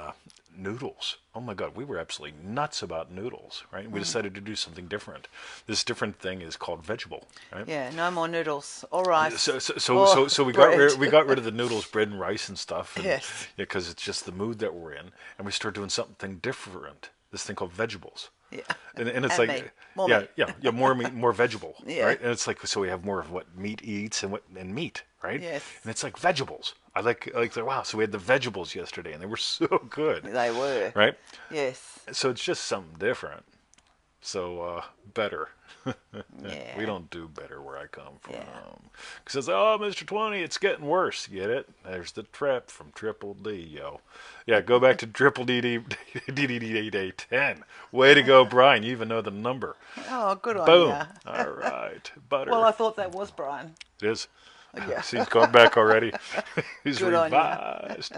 noodles. Oh my God, we were absolutely nuts about noodles, right? We decided to do something different. This different thing is called vegetable, right? Yeah, no more noodles or rice. So we got rid of the noodles, bread and rice and stuff. And, yes. Yeah, because it's just the mood that we're in, and we start doing something different. This thing called vegetables. Yeah. And it's and like meat. more meat, more vegetable, yeah. right? And it's like so we have more of what meat eats and meat, right? Yes. And it's like vegetables. I like wow. So we had the vegetables yesterday, and they were so good. They were. Right. Yes. So it's just something different. So better. Yeah. We don't do better where I come from. Yeah. Because it's oh, Mr. 20, it's getting worse. Get it? There's the trap from Triple D, yo. Yeah, go back to Triple D 10. Way to go, Brian. You even know the number. Oh, good on Boom. you. All right. Butter. Well, I thought that was Brian. It is. Yeah. See, he's going back already. He's Good on revised.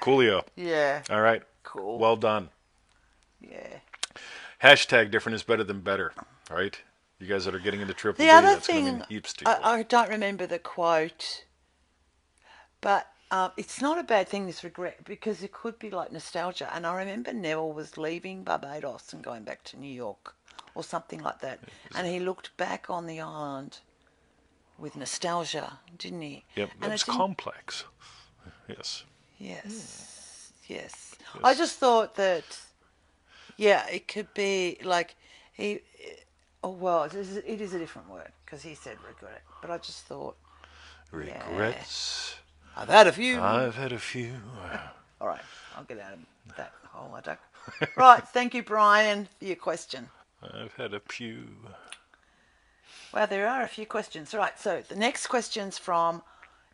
Coolio. Yeah. All right. Cool. Well done. Yeah. Hashtag different is better than better. All right? You guys that are getting into Triple The D, other that's going to thing, mean heaps to you. I don't remember the quote, but it's not a bad thing, this regret, because it could be like nostalgia. And I remember Neville was leaving Barbados and going back to New York or something like that. And he looked back on the island with nostalgia, didn't he? Yep, and it's complex. Yes. Yes. Yes. I just thought that, yeah, it could be like he... Oh, well, it is a different word because he said regret. But I just thought... Regrets. Yeah. I've had a few. All right, I'll get out of that hole I dug. Right, thank you, Brian, for your question. I've had a few. Well, there are a few questions. Right, so the next question's from...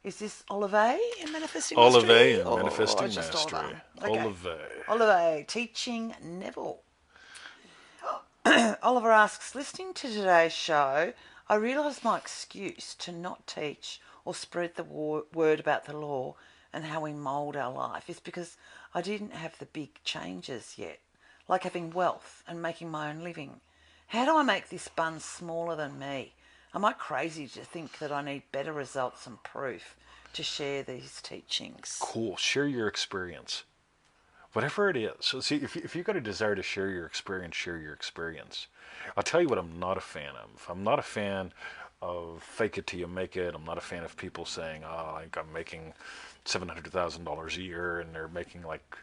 Is this Olivier in Manifesting Mastery? Olivier in Manifesting Mastery. Okay. Olivier, teaching Neville. Oliver asks, listening to today's show, I realised my excuse to not teach or spread the word about the law and how we mould our life is because I didn't have the big changes yet, like having wealth and making my own living. How do I make this bun smaller than me? Am I crazy to think that I need better results and proof to share these teachings? Cool. Share your experience. Whatever it is. So see, if you've got a desire to share your experience, share your experience. I'll tell you what I'm not a fan of. I'm not a fan of fake it till you make it. I'm not a fan of people saying, oh, I'm making $700,000 a year, and they're making like,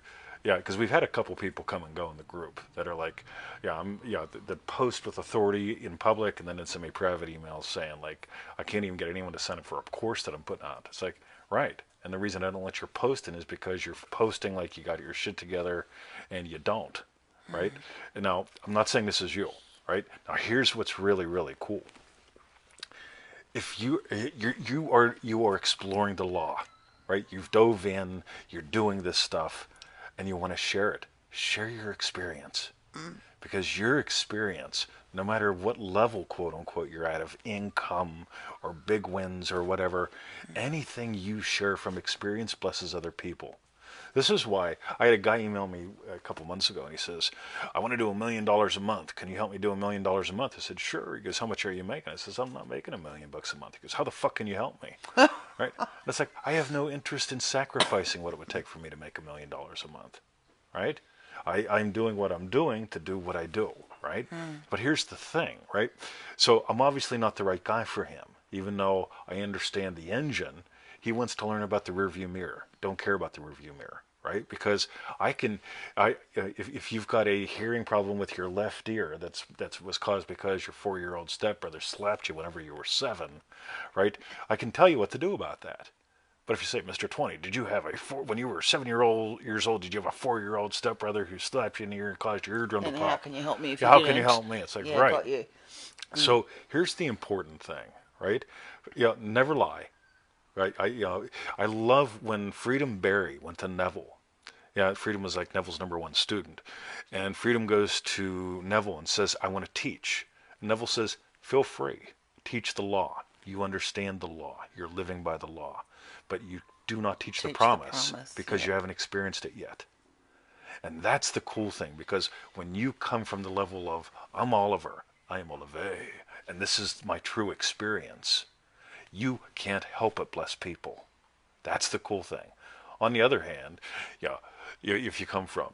yeah, because we've had a couple people come and go in the group that are like, that post with authority in public, and then send me private emails saying like, I can't even get anyone to sign up for a course that I'm putting out. It's like, right. And the reason I don't let you post in is because you're posting like you got your shit together, and you don't, right? And now, I'm not saying this is you, right? Now, here's what's really, really cool. If you are exploring the law, right? You've dove in, you're doing this stuff, and you want to share it. share your experience. Because your experience, no matter what level, quote unquote, you're at of income or big wins or whatever, anything you share from experience blesses other people. This is why I had a guy email me a couple months ago and he says, I want to do $1 million a month. Can you help me do $1 million a month? I said, sure. He goes, how much are you making? I says, I'm not making $1 million a month. He goes, how the fuck can you help me? Right? And it's like, I have no interest in sacrificing what it would take for me to make $1 million a month. Right? I'm doing what I'm doing to do what I do, right? But here's the thing, right? So I'm obviously not the right guy for him, even though I understand the engine. He wants to learn about the rearview mirror. Don't care about the rearview mirror, right? Because if you've got a hearing problem with your left ear that was caused because your 4-year-old stepbrother slapped you whenever you were 7, right? I can tell you what to do about that. But if you say, Mr. 20, did you have when you were 7 years old, did you have a 4-year-old stepbrother who slapped you in the ear and caused your eardrum to pop? And how can you help me if you how didn't? can you help me? It's like, Yeah, right. got you. So here's the important thing, right? Never lie, right? I love when Freedom Barry went to Neville. Yeah, Freedom was like Neville's #1 student. And Freedom goes to Neville and says, I want to teach. And Neville says, feel free. Teach the law. You understand the law. You're living by the law. But you do not teach the promise because you haven't experienced it yet. And that's the cool thing, because when you come from the level of, I'm Oliver, I am Olive, and this is my true experience, you can't help but bless people. That's the cool thing. On the other hand, if you come from,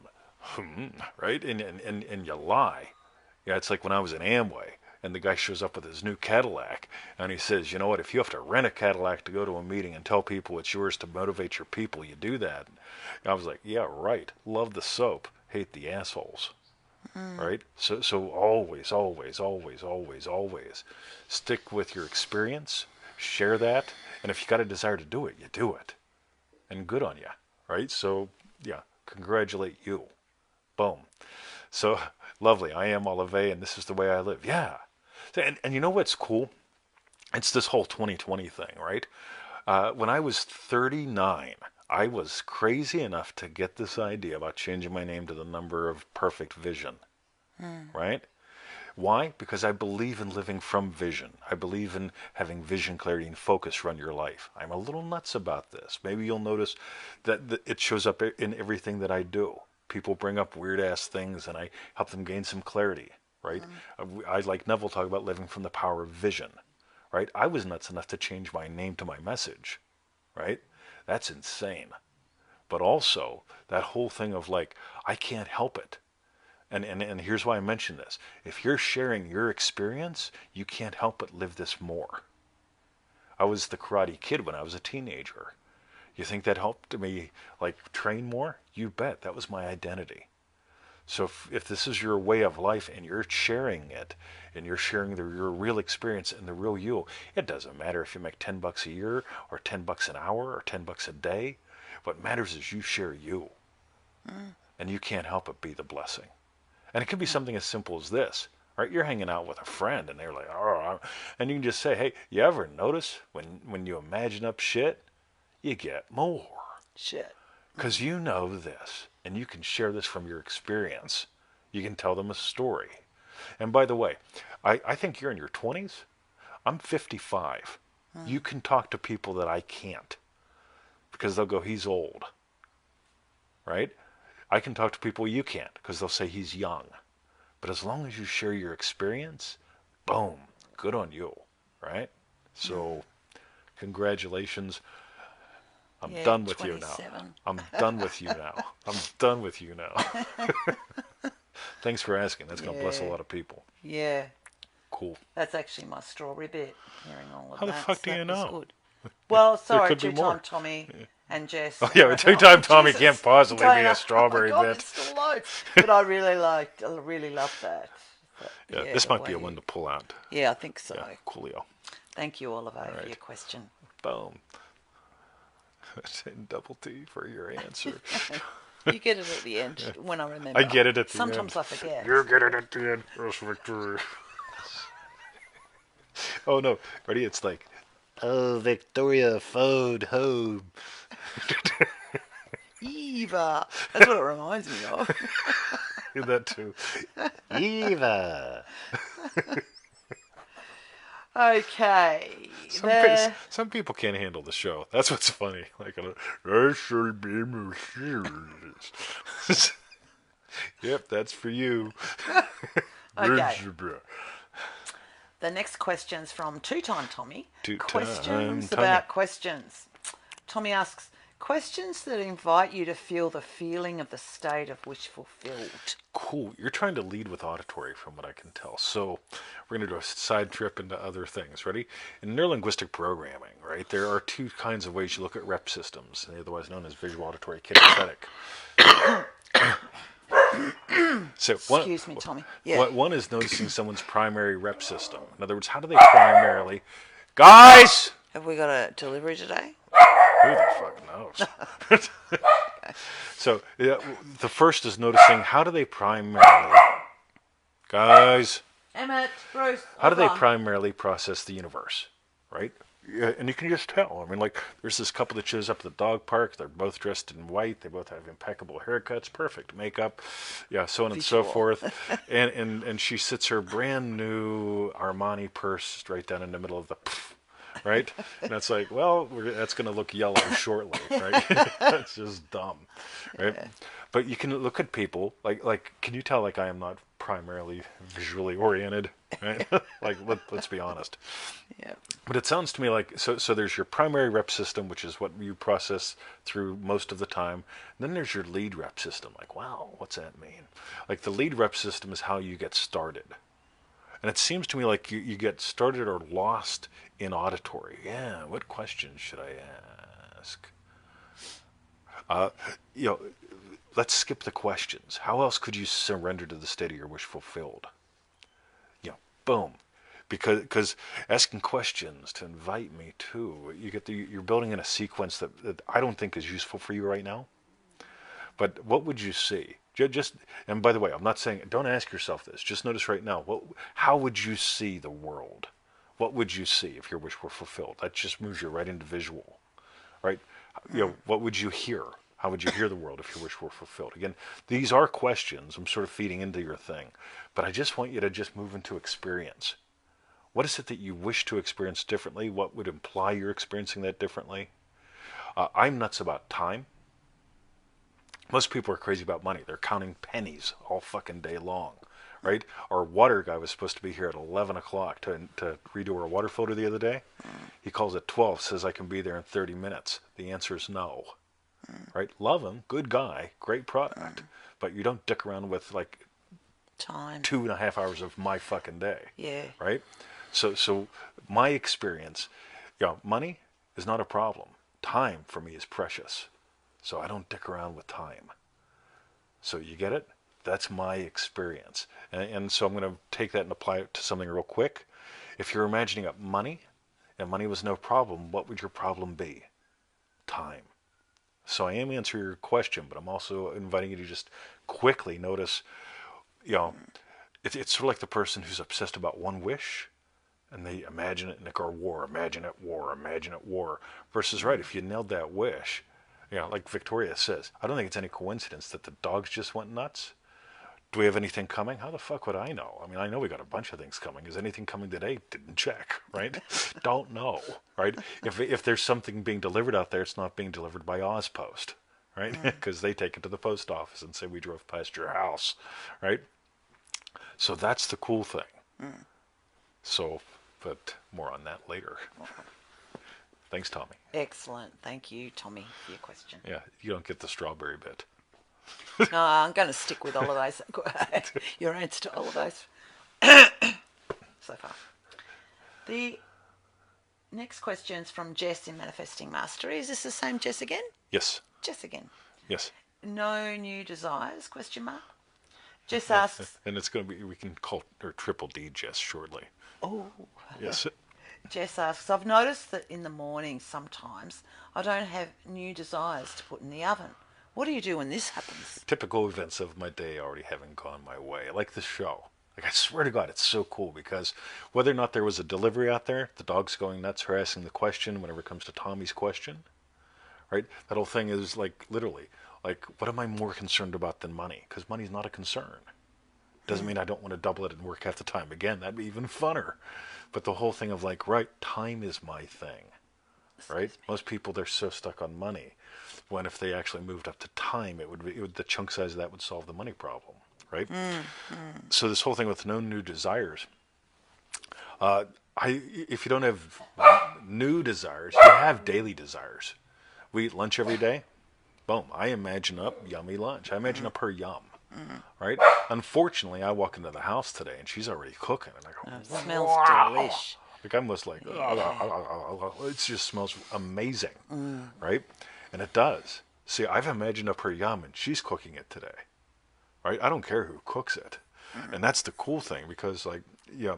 right, and you lie, it's like when I was in Amway, and the guy shows up with his new Cadillac, and he says, you know what, if you have to rent a Cadillac to go to a meeting and tell people it's yours to motivate your people, you do that. And I was like, yeah, right. Love the soap, hate the assholes. Right? So always, always, always, always, always stick with your experience, share that, and if you got a desire to do it, you do it. And good on you. Right? So, yeah, congratulate you. Boom. So, lovely. I am Olive, and this is the way I live. Yeah. And you know what's cool? It's this whole 2020 thing, right? When I was 39, I was crazy enough to get this idea about changing my name to the number of perfect vision, right? Why? Because I believe in living from vision. I believe in having vision, clarity, and focus run your life. I'm a little nuts about this. Maybe you'll notice that it shows up in everything that I do. People bring up weird-ass things, and I help them gain some clarity, right? I like Neville talk about living from the power of vision, right? I was nuts enough to change my name to my message, right? That's insane. But also, that whole thing of like, I can't help it. And here's why I mention this. If you're sharing your experience, you can't help but live this more. I was the Karate Kid when I was a teenager. You think that helped me like train more? You bet. That was my identity. So if this is your way of life and you're sharing it, and you're sharing your real experience and the real you, it doesn't matter if you make $10 a year or $10 an hour or $10 a day. What matters is you share you. And you can't help but be the blessing. And it could be something as simple as this, right? You're hanging out with a friend and they're like, oh, and you can just say, hey, you ever notice when you imagine up shit, you get more. Shit. Because you know this, and you can share this from your experience. You can tell them a story. And by the way, I think you're in your 20s. I'm 55. You can talk to people that I can't, because they'll go, he's old, right? I can talk to people you can't, because they'll say he's young. But as long as you share your experience, boom, good on you, right? So, congratulations. I'm done with 27. you now. I'm done with you now. I'm done with you now. Thanks for asking. That's going to bless a lot of people. Yeah. Cool. That's actually my strawberry bit, hearing all of How that. the fuck do you know? Good. Well, sorry, could be more. two-time Tommy and Jess. Oh, yeah, two-time Tommy Jesus. can't possibly be a Oh strawberry my God, bit. it's still loads. But I really love that. But, Yeah, this might be a one to pull out. Yeah, I think so. Yeah, coolio. Thank you, Oliver, All for right. your question. Boom. Double T for your answer. You get it at the end when I remember. I get it at the Sometimes end. I forget. You get it at the end. Yes, Victoria. Oh no. Ready? It's like, oh, Victoria phoned home. Eva. That's what it reminds me of. That too. Eva. Okay. Some people can't handle the show. That's what's funny. Like, I should be mysterious. Yep, that's for you. Okay. The next question's from Two-Time Tommy. Questions about questions. Tommy asks, questions that invite you to feel the feeling of the state of wish fulfilled. Cool. You're trying to lead with auditory from what I can tell. So we're going to do a side trip into other things. Ready? In neurolinguistic programming, right, there are two kinds of ways you look at rep systems, otherwise known as visual, auditory, kinesthetic. So Excuse me, Tommy. Yeah. One is noticing someone's primary rep system. In other words, how do they primarily... Guys! Have we got a delivery today? Who the fuck knows? So, the first is noticing how do they primarily... Guys! Emmett, Bruce. How do they primarily process the universe, right? Yeah, and you can just tell. I mean, like, there's this couple that shows up at the dog park. They're both dressed in white. They both have impeccable haircuts, perfect makeup, yeah, so on and so forth. And she sits her brand new Armani purse right down in the middle of the, right? And it's like, well, that's going to look yellow shortly, right? That's just dumb, right? Yeah. But you can look at people like, can you tell like I am not primarily visually oriented, right? Like let's be honest. Yeah. But it sounds to me like so there's your primary rep system, which is what you process through most of the time. And then there's your lead rep system. Like, wow, what's that mean? Like the lead rep system is how you get started. And it seems to me like you get started or lost in auditory. Yeah, what questions should I ask? Let's skip the questions. How else could you surrender to the state of your wish fulfilled? Boom. Because asking questions to invite me to, you're building in a sequence that I don't think is useful for you right now. But what would you see? And by the way, I'm not saying, don't ask yourself this. Just notice right now, how would you see the world? What would you see if your wish were fulfilled? That just moves you right into visual, right? What would you hear? How would you hear the world if your wish were fulfilled? Again, these are questions. I'm sort of feeding into your thing. But I just want you to just move into experience. What is it that you wish to experience differently? What would imply you're experiencing that differently? I'm nuts about time. Most people are crazy about money. They're counting pennies all fucking day long, right? Our water guy was supposed to be here at 11 o'clock to redo our water filter the other day. He calls at 12, says I can be there in 30 minutes. The answer is no. Right? Love him, good guy, great product, but you don't dick around with like time 2.5 hours of my fucking day. Yeah. Right? So my experience, money is not a problem. Time for me is precious. So I don't dick around with time. So you get it? That's my experience. And so I'm going to take that and apply it to something real quick. If you're imagining up money and money was no problem, what would your problem be? Time. So I am answering your question, but I'm also inviting you to just quickly notice, it's sort of like the person who's obsessed about one wish, and they imagine it and they go, war, imagine it, war, imagine it, war. Versus, right, if you nailed that wish, like Victoria says, I don't think it's any coincidence that the dogs just went nuts. Do we have anything coming? How the fuck would I know? I mean, I know we got a bunch of things coming. Is anything coming today? Didn't check, right? Don't know, right? If there's something being delivered out there, it's not being delivered by Ozpost, right? Because they take it to the post office and say, we drove past your house, right? So that's the cool thing. So, but more on that later. Thanks, Tommy. Excellent. Thank you, Tommy, for your question. Yeah, you don't get the strawberry bit. No, I'm going to stick with all of those. Your answer to all of those so far. The next question's from Jess in Manifesting Mastery. Is this the same Jess again? Yes. Jess again. Yes. No new desires? Question mark. Jess asks. And it's going to be, we can call her Triple D Jess shortly. Oh. Yes. Jess asks, I've noticed that in the morning sometimes I don't have new desires to put in the oven. What do you do when this happens? Typical events of my day already having gone my way. Like the show. Like, I swear to God, it's so cool because whether or not there was a delivery out there, the dog's going nuts, her asking the question whenever it comes to Tommy's question, right? That whole thing is like literally, like, what am I more concerned about than money? Because money's not a concern. Doesn't mean I don't want to double it and work half the time. Again, that'd be even funner. But the whole thing of like, right, time is my thing, right? Most people, they're so stuck on money. When if they actually moved up to time, the chunk size of that would solve the money problem, right? So this whole thing with no new desires, uh, if you don't have new desires, you have daily desires. We eat lunch every day. Boom. I imagine up yummy lunch. I imagine up her yum. Right? Unfortunately, I walk into the house today and she's already cooking, and I go, It smells wow. delish. Like I'm just like, it just smells amazing, right? And it does. See, I've imagined up her yum, and she's cooking it today, right? I don't care who cooks it, and that's the cool thing because, like, yeah,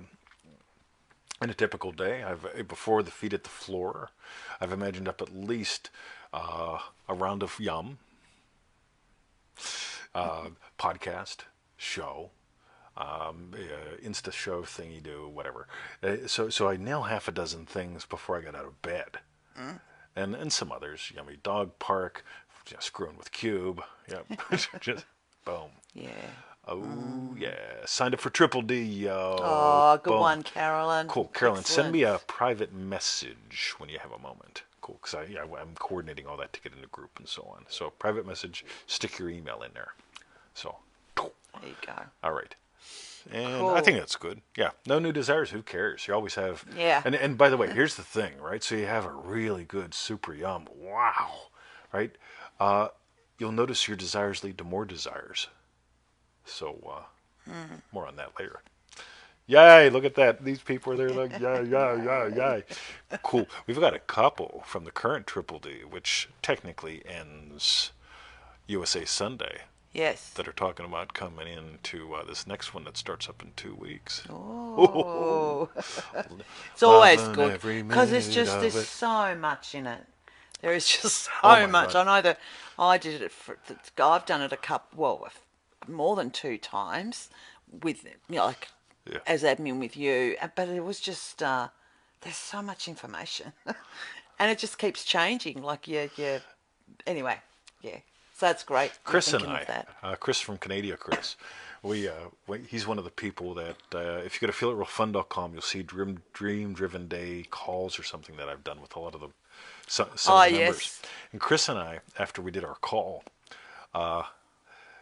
in a typical day, before the feet hit the floor, I've imagined up at least a round of yum, podcast, show, Insta show thingy do, whatever. So I nail half a dozen things before I get out of bed. And some others, yummy dog park, screwing with Cube, just boom. Yeah. Oh yeah, signed up for Triple D, yo. Oh, good Boom. one, Carolyn. Cool, Carolin. Send Excellent. me a private message when you have a moment. Cool, because I'm coordinating all that to get in a group and so on. So private message, stick your email in there. So, There you go. all right. And Cool. I think that's good. Yeah. No new desires. Who cares? You always have. Yeah. And by the way, here's the thing, right? So you have a really good super yum. Wow. Right? You'll notice your desires lead to more desires. So more on that later. Yay, look at that. These people are there like, yay. Cool. We've got a couple from the current Triple D, which technically ends USA Sunday, Yes. that are talking about coming into this next one that starts up in 2 weeks. Oh. It's always Loving good every because there's minute just of there's it. so much in it. There is just Oh my so much. God. I know that I did it. I've done it more than 2 times with like Yeah. as admin with you. But it was just there's so much information, and it just keeps changing. Like yeah. Anyway, yeah. So that's great. You're Chris and thinking of that. Chris from Canada, Chris, he's one of the people that if you go to feelitrealfun.com, you'll see Dream Driven Day calls or something that I've done with a lot of some of the members. Yes. And Chris and I, after we did our call,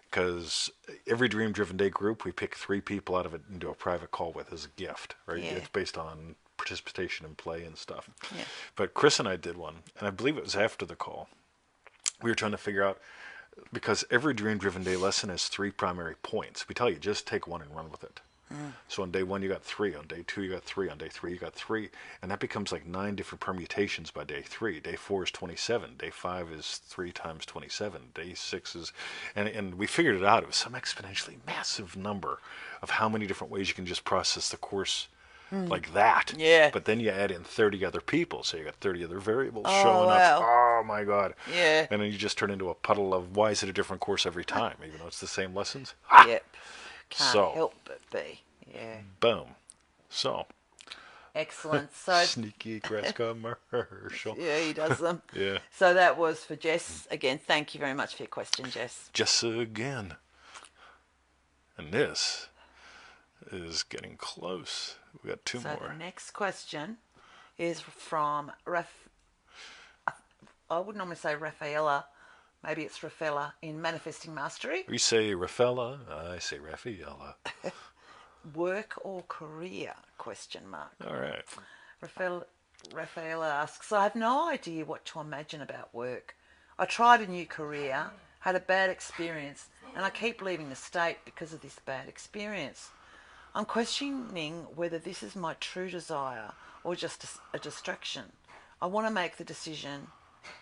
because every Dream Driven Day group, we pick 3 people out of it and do a private call with as a gift, right? Yeah. It's based on participation and play and stuff. Yeah. But Chris and I did one, and I believe it was after the call. We were trying to figure out, because every Dream Driven Day lesson has 3 primary points. We tell you, just take one and run with it. So on day 1 you got 3, on day 2 you got 3, on day 3 you got 3, and that becomes like 9 different permutations by day 3. Day 4 is 27, day 5 is 3 times 27, day 6 is, and we figured it out. It was some exponentially massive number of how many different ways you can just process the course like that. Yeah. But then you add in 30 other people, so you got 30 other variables Oh, showing wow. up. Oh my God. Yeah. And then you just turn into a puddle of why is it a different course every time, even though it's the same lessons. Yep. Can't So. help but be. Yeah. Boom. So. Excellent. So Sneaky grass commercial. yeah, he does them. Yeah. So that was for Jess. Again, thank you very much for your question, Jess. Just again. And this is getting close. We got 2 So more. the next question is from I would normally say Rafaela. Maybe it's Rafaela in Manifesting Mastery. We say Rafaela, I say Rafaela. Work or career? Question mark. All right. Rafaela asks, I have no idea what to imagine about work. I tried a new career, had a bad experience, and I keep leaving the state because of this bad experience. I'm questioning whether this is my true desire or just a distraction. I want to make the decision,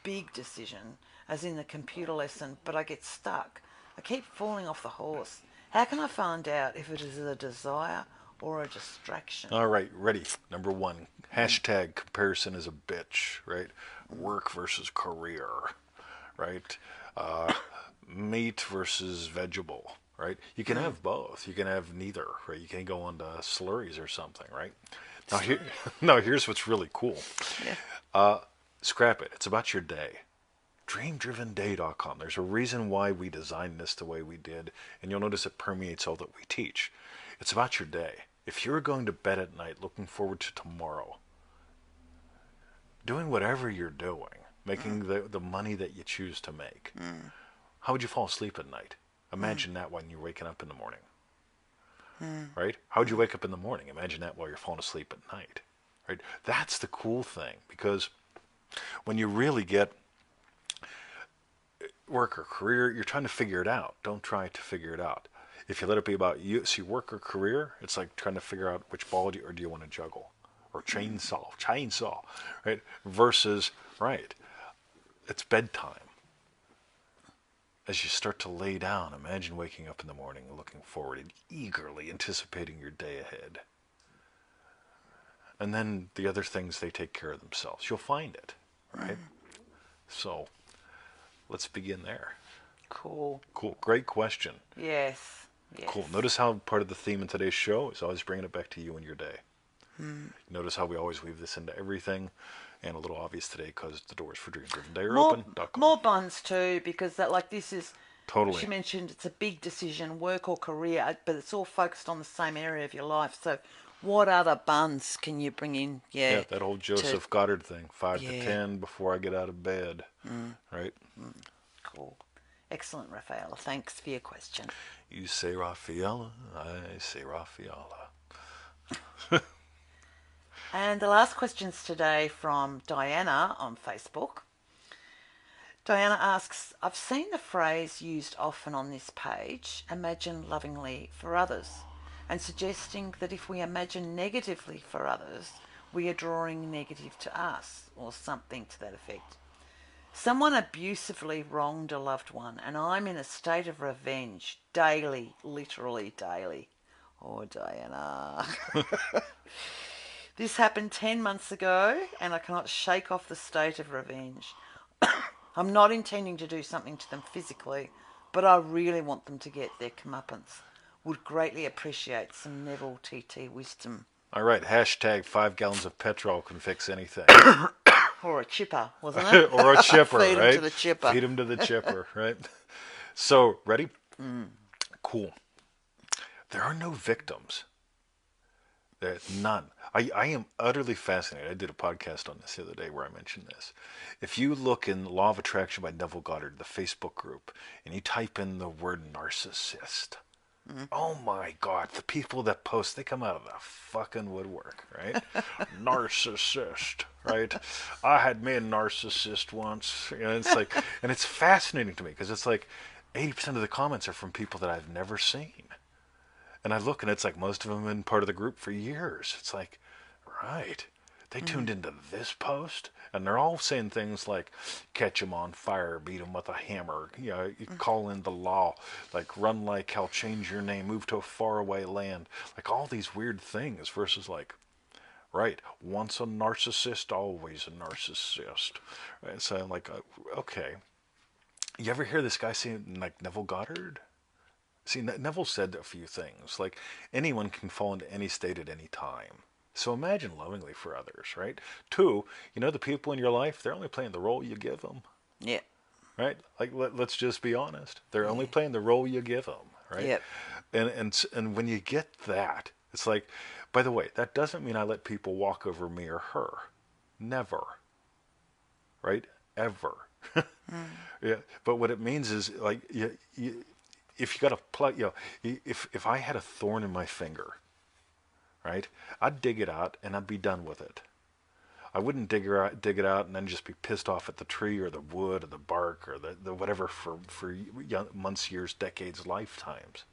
big decision, as in the computer lesson, but I get stuck. I keep falling off the horse. How can I find out if it is a desire or a distraction? All right, ready. Number 1, hashtag comparison is a bitch, right? Work versus career, right? Meat versus vegetable, right? You can have both. You can have neither, right? You can go on to slurries or something, right? Now, here's what's really cool. Yeah. Scrap it. It's about your day. dreamdrivenday.com. There's a reason why we designed this the way we did, and you'll notice it permeates all that we teach. It's about your day. If you're going to bed at night looking forward to tomorrow, doing whatever you're doing, making the money that you choose to make, how would you fall asleep at night? Imagine that when you're waking up in the morning. Right? How would you wake up in the morning? Imagine that while you're falling asleep at night. Right? That's the cool thing, because when you really get work or career, you're trying to figure it out. Don't try to figure it out. If you let it be about you, see, work or career, it's like trying to figure out which ball do you want to juggle, or chainsaw, right? Versus, right, it's bedtime. As you start to lay down, imagine waking up in the morning and looking forward and eagerly anticipating your day ahead. And then the other things, they take care of themselves. You'll find it, right? So let's begin there. Cool. Great question. Yes. Cool. Notice how part of the theme in today's show is always bringing it back to you and your day. Notice how we always weave this into everything, and a little obvious today because the doors for Dream Driven Day are open. More buns too, because this is Totally. She mentioned it's a big decision, work or career, but it's all focused on the same area of your life. So, what other buns can you bring in? Yeah, that old Joseph Goddard thing, 5 to 10 before I get out of bed, right? Cool. Excellent, Rafaela. Thanks for your question. You say Rafaela, I say Rafaela. And the last question's today from Diana on Facebook. Diana asks, I've seen the phrase used often on this page, imagine lovingly for others, and suggesting that if we imagine negatively for others, we are drawing negative to us, or something to that effect. Someone abusively wronged a loved one, and I'm in a state of revenge daily, literally daily. Oh, Diana. This happened 10 months ago, and I cannot shake off the state of revenge. I'm not intending to do something to them physically, but I really want them to get their comeuppance. Would greatly appreciate some Neville TT wisdom. All right, hashtag 5 gallons of petrol can fix anything. Or a chipper, wasn't it? Or a chipper, Feed right? Feed 'em to the chipper. Feed 'em to the chipper, right? So, ready? Cool. There are no victims. There's none. I am utterly fascinated. I did a podcast on this the other day where I mentioned this. If you look in Law of Attraction by Neville Goddard, the Facebook group, and you type in the word narcissist, oh my God, the people that post, they come out of the fucking woodwork, right? Narcissist, right? I had me a narcissist once. You know, it's like, and it's fascinating to me because it's like 80% of the comments are from people that I've never seen. And I look, and it's like most of them have been part of the group for years. It's like, right, they tuned into this post, and they're all saying things like, catch him on fire, beat him with a hammer, you know, you call in the law, like run like hell, change your name, move to a faraway land, like all these weird things versus like, right, once a narcissist, always a narcissist. Right? So I'm like, okay. You ever hear this guy saying, like, Neville Goddard? See, Neville said a few things, like anyone can fall into any state at any time. So imagine lovingly for others, right? 2, you know, the people in your life, they're only playing the role you give them. Yeah. Right? Like, let's just be honest. They're only playing the role you give them, right? Yep. And when you get that, it's like, by the way, that doesn't mean I let people walk over me or her. Never. Right? Ever. Yeah. But what it means is, like, if you got a plug, you know, if I had a thorn in my finger, right, I'd dig it out and I'd be done with it. I wouldn't dig it out and then just be pissed off at the tree or the wood or the bark or the whatever for months, years, decades, lifetimes.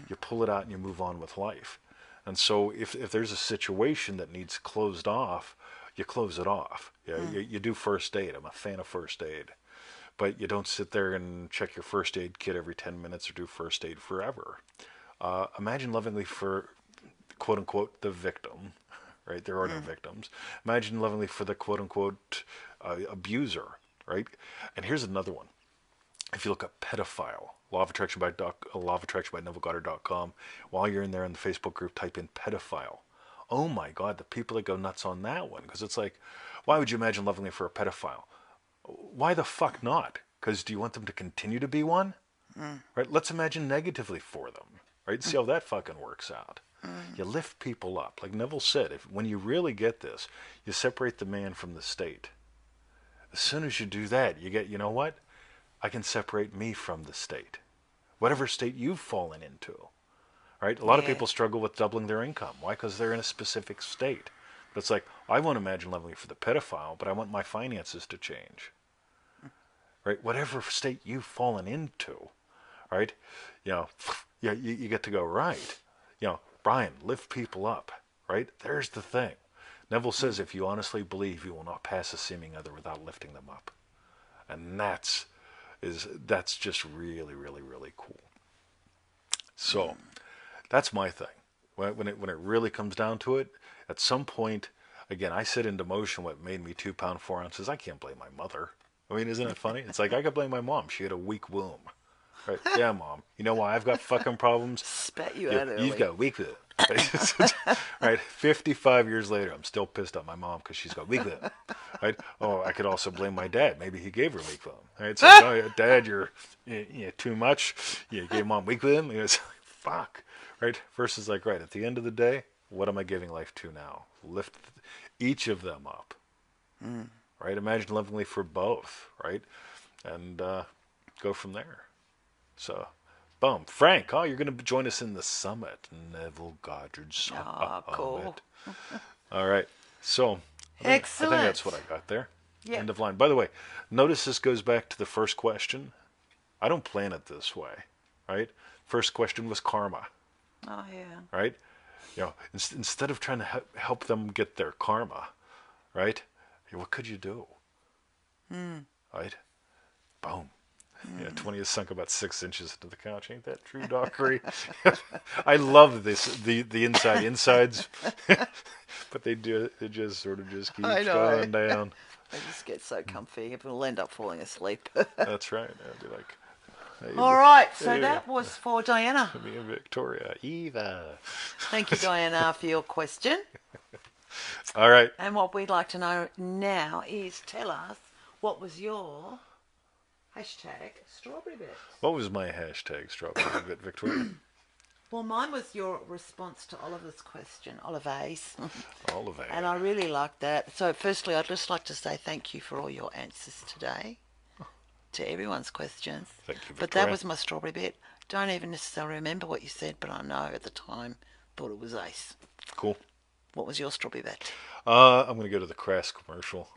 You pull it out and you move on with life. And so if there's a situation that needs closed off, you close it off. You do first aid. I'm a fan of first aid. But you don't sit there and check your first aid kit every 10 minutes or do first aid forever. Imagine lovingly for, quote unquote, the victim, right? There are no victims. Imagine lovingly for the quote unquote abuser, right? And here's another one. If you look up pedophile, Law of Attraction by NevilleGoddard.com, while you're in there in the Facebook group, type in pedophile. Oh my God, the people that go nuts on that one, because it's like, why would you imagine lovingly for a pedophile? Why the fuck not? Because do you want them to continue to be one? Right? Let's imagine negatively for them. Right? See how that fucking works out. You lift people up. Like Neville said, when you really get this, you separate the man from the state. As soon as you do that, you know what? I can separate me from the state. Whatever state you've fallen into. Right? A lot of people struggle with doubling their income. Why? Because they're in a specific state. But it's like, I won't imagine leveling for the pedophile, but I want my finances to change. Right? Whatever state you've fallen into, right? You get to go, right. Brian, lift people up, right? There's the thing. Neville says, if you honestly believe, you will not pass a seeming other without lifting them up. And that's just really, really, really cool. So that's my thing. When it really comes down to it, at some point, again, I set into motion what made me 2 pound 4 ounces. I can't blame my mother. I mean, isn't it funny? It's like I could blame my mom. She had a weak womb. Right? Yeah, Mom. You know why I've got fucking problems? Spat you out early. You've got weak womb. Right? 55 years later, I'm still pissed at my mom because she's got weak womb. Right? Oh, I could also blame my dad. Maybe he gave her weak womb. Right? It's like, oh, Dad, you're too much. You gave Mom weak womb. It's like, fuck. Right? Versus like, right, at the end of the day, what am I giving life to now? Lift each of them up. Right? Imagine lovingly for both. Right? And go from there. So, boom. Frank, you're going to join us in the summit. Neville Goddard summit. Oh, cool. All right. So, Excellent. I think that's what I got there. Yep. End of line. By the way, notice this goes back to the first question. I don't plan it this way, right? First question was karma, Oh, yeah. right? Instead of trying to help them get their karma, right? What could you do? Right? Boom. 20 has sunk about 6 inches into the couch. Ain't that true, Dockery? I love this, the insides, but they do. It just sort of just keeps going down. I just get so comfy. We'll end up falling asleep. That's right. I'd be like, hey, All right. So that was for Diana. Me and Victoria. Eva. Thank you, Diana, for your question. All right. And what we'd like to know now is tell us what was your hashtag strawberry bit. What was my hashtag strawberry bit, Victoria? Well, mine was your response to Oliver's question, Oliver's. Oliver. And I really liked that. So firstly, I'd just like to say thank you for all your answers today to everyone's questions. Thank you, Victoria. But that was my strawberry bit. Don't even necessarily remember what you said, but I know at the time thought it was ace. Cool. What was your strawberry bet? I'm going to go to the Crass commercial.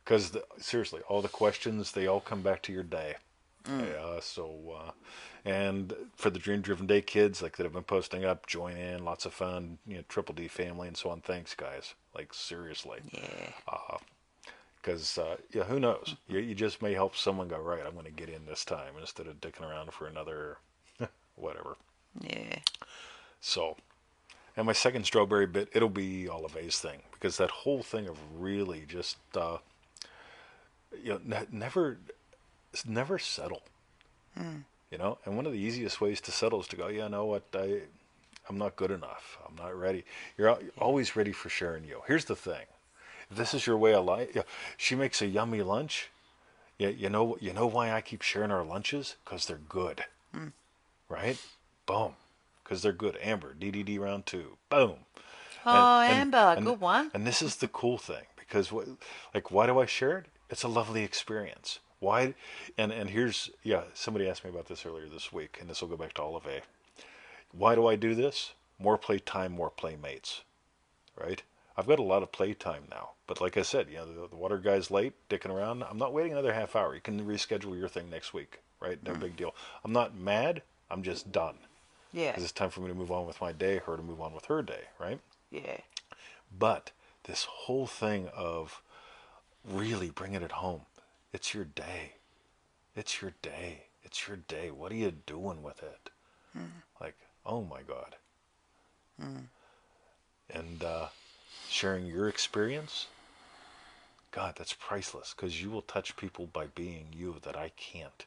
Because, seriously, all the questions, they all come back to your day. And for the Dream Driven Day kids, like that have been posting up, join in, lots of fun, Triple D family and so on. Thanks, guys. Like, seriously. Yeah. Because, who knows? You just may help someone go, right, I'm going to get in this time instead of dicking around for another whatever. Yeah. So, and my second strawberry bit, it'll be Olive's thing. Because that whole thing of really just, never settle. And one of the easiest ways to settle is to go, you know what, I'm not good enough. I'm not ready. You're always ready for sharing you. Here's the thing. If this is your way of life, she makes a yummy lunch. You know why I keep sharing our lunches? Because they're good. Right? Boom. Because they're good. Amber, DDD round 2. Boom. Amber, good one. And this is the cool thing. Because, why do I share it? It's a lovely experience. Why? And here's, somebody asked me about this earlier this week, and this will go back to Olive. Why do I do this? More playtime, more playmates. Right? I've got a lot of playtime now. But like I said, the water guy's late, dicking around. I'm not waiting another half hour. You can reschedule your thing next week. Right? No big deal. I'm not mad. I'm just done. Yeah. Because it's time for me to move on with my day, her to move on with her day. Right? Yeah. But this whole thing of really bringing it home. It's your day. It's your day. It's your day. What are you doing with it? Like, oh my God. And sharing your experience, God, that's priceless because you will touch people by being you that I can't.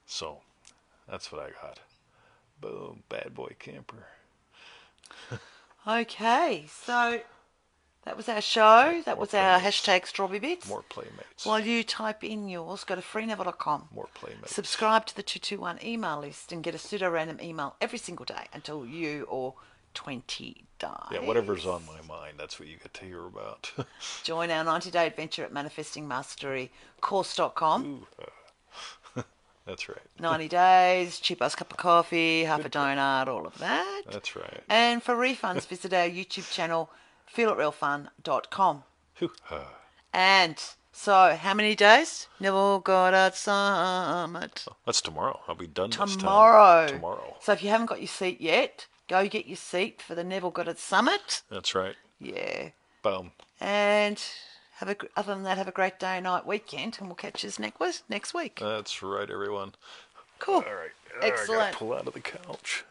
So, that's what I got. Boom, bad boy camper. Okay, so That was our show. That more was our playmates. hashtag Strawberry Bits. More playmates. While you type in yours, go to freeneville.com. More playmates. Subscribe to the 221 email list and get a pseudo-random email every single day until you or 20 die. Yeah, whatever's on my mind, that's what you get to hear about. Join our 90-day adventure at manifestingmasterycourse.com. That's right. 90 days, cheap ass cup of coffee, half a donut, all of that. That's right. And for refunds, visit our YouTube channel, feelitrealfun.com. And so, how many days? Neville Goddard Summit. That's tomorrow. I'll be done Tomorrow. this time. Tomorrow. So if you haven't got your seat yet, go get your seat for the Neville Goddard Summit. That's right. Yeah. Boom. And other than that, have a great day, night, weekend, and we'll catch you next week. That's right, everyone. Cool. All right. I Excellent. gotta pull out of the couch.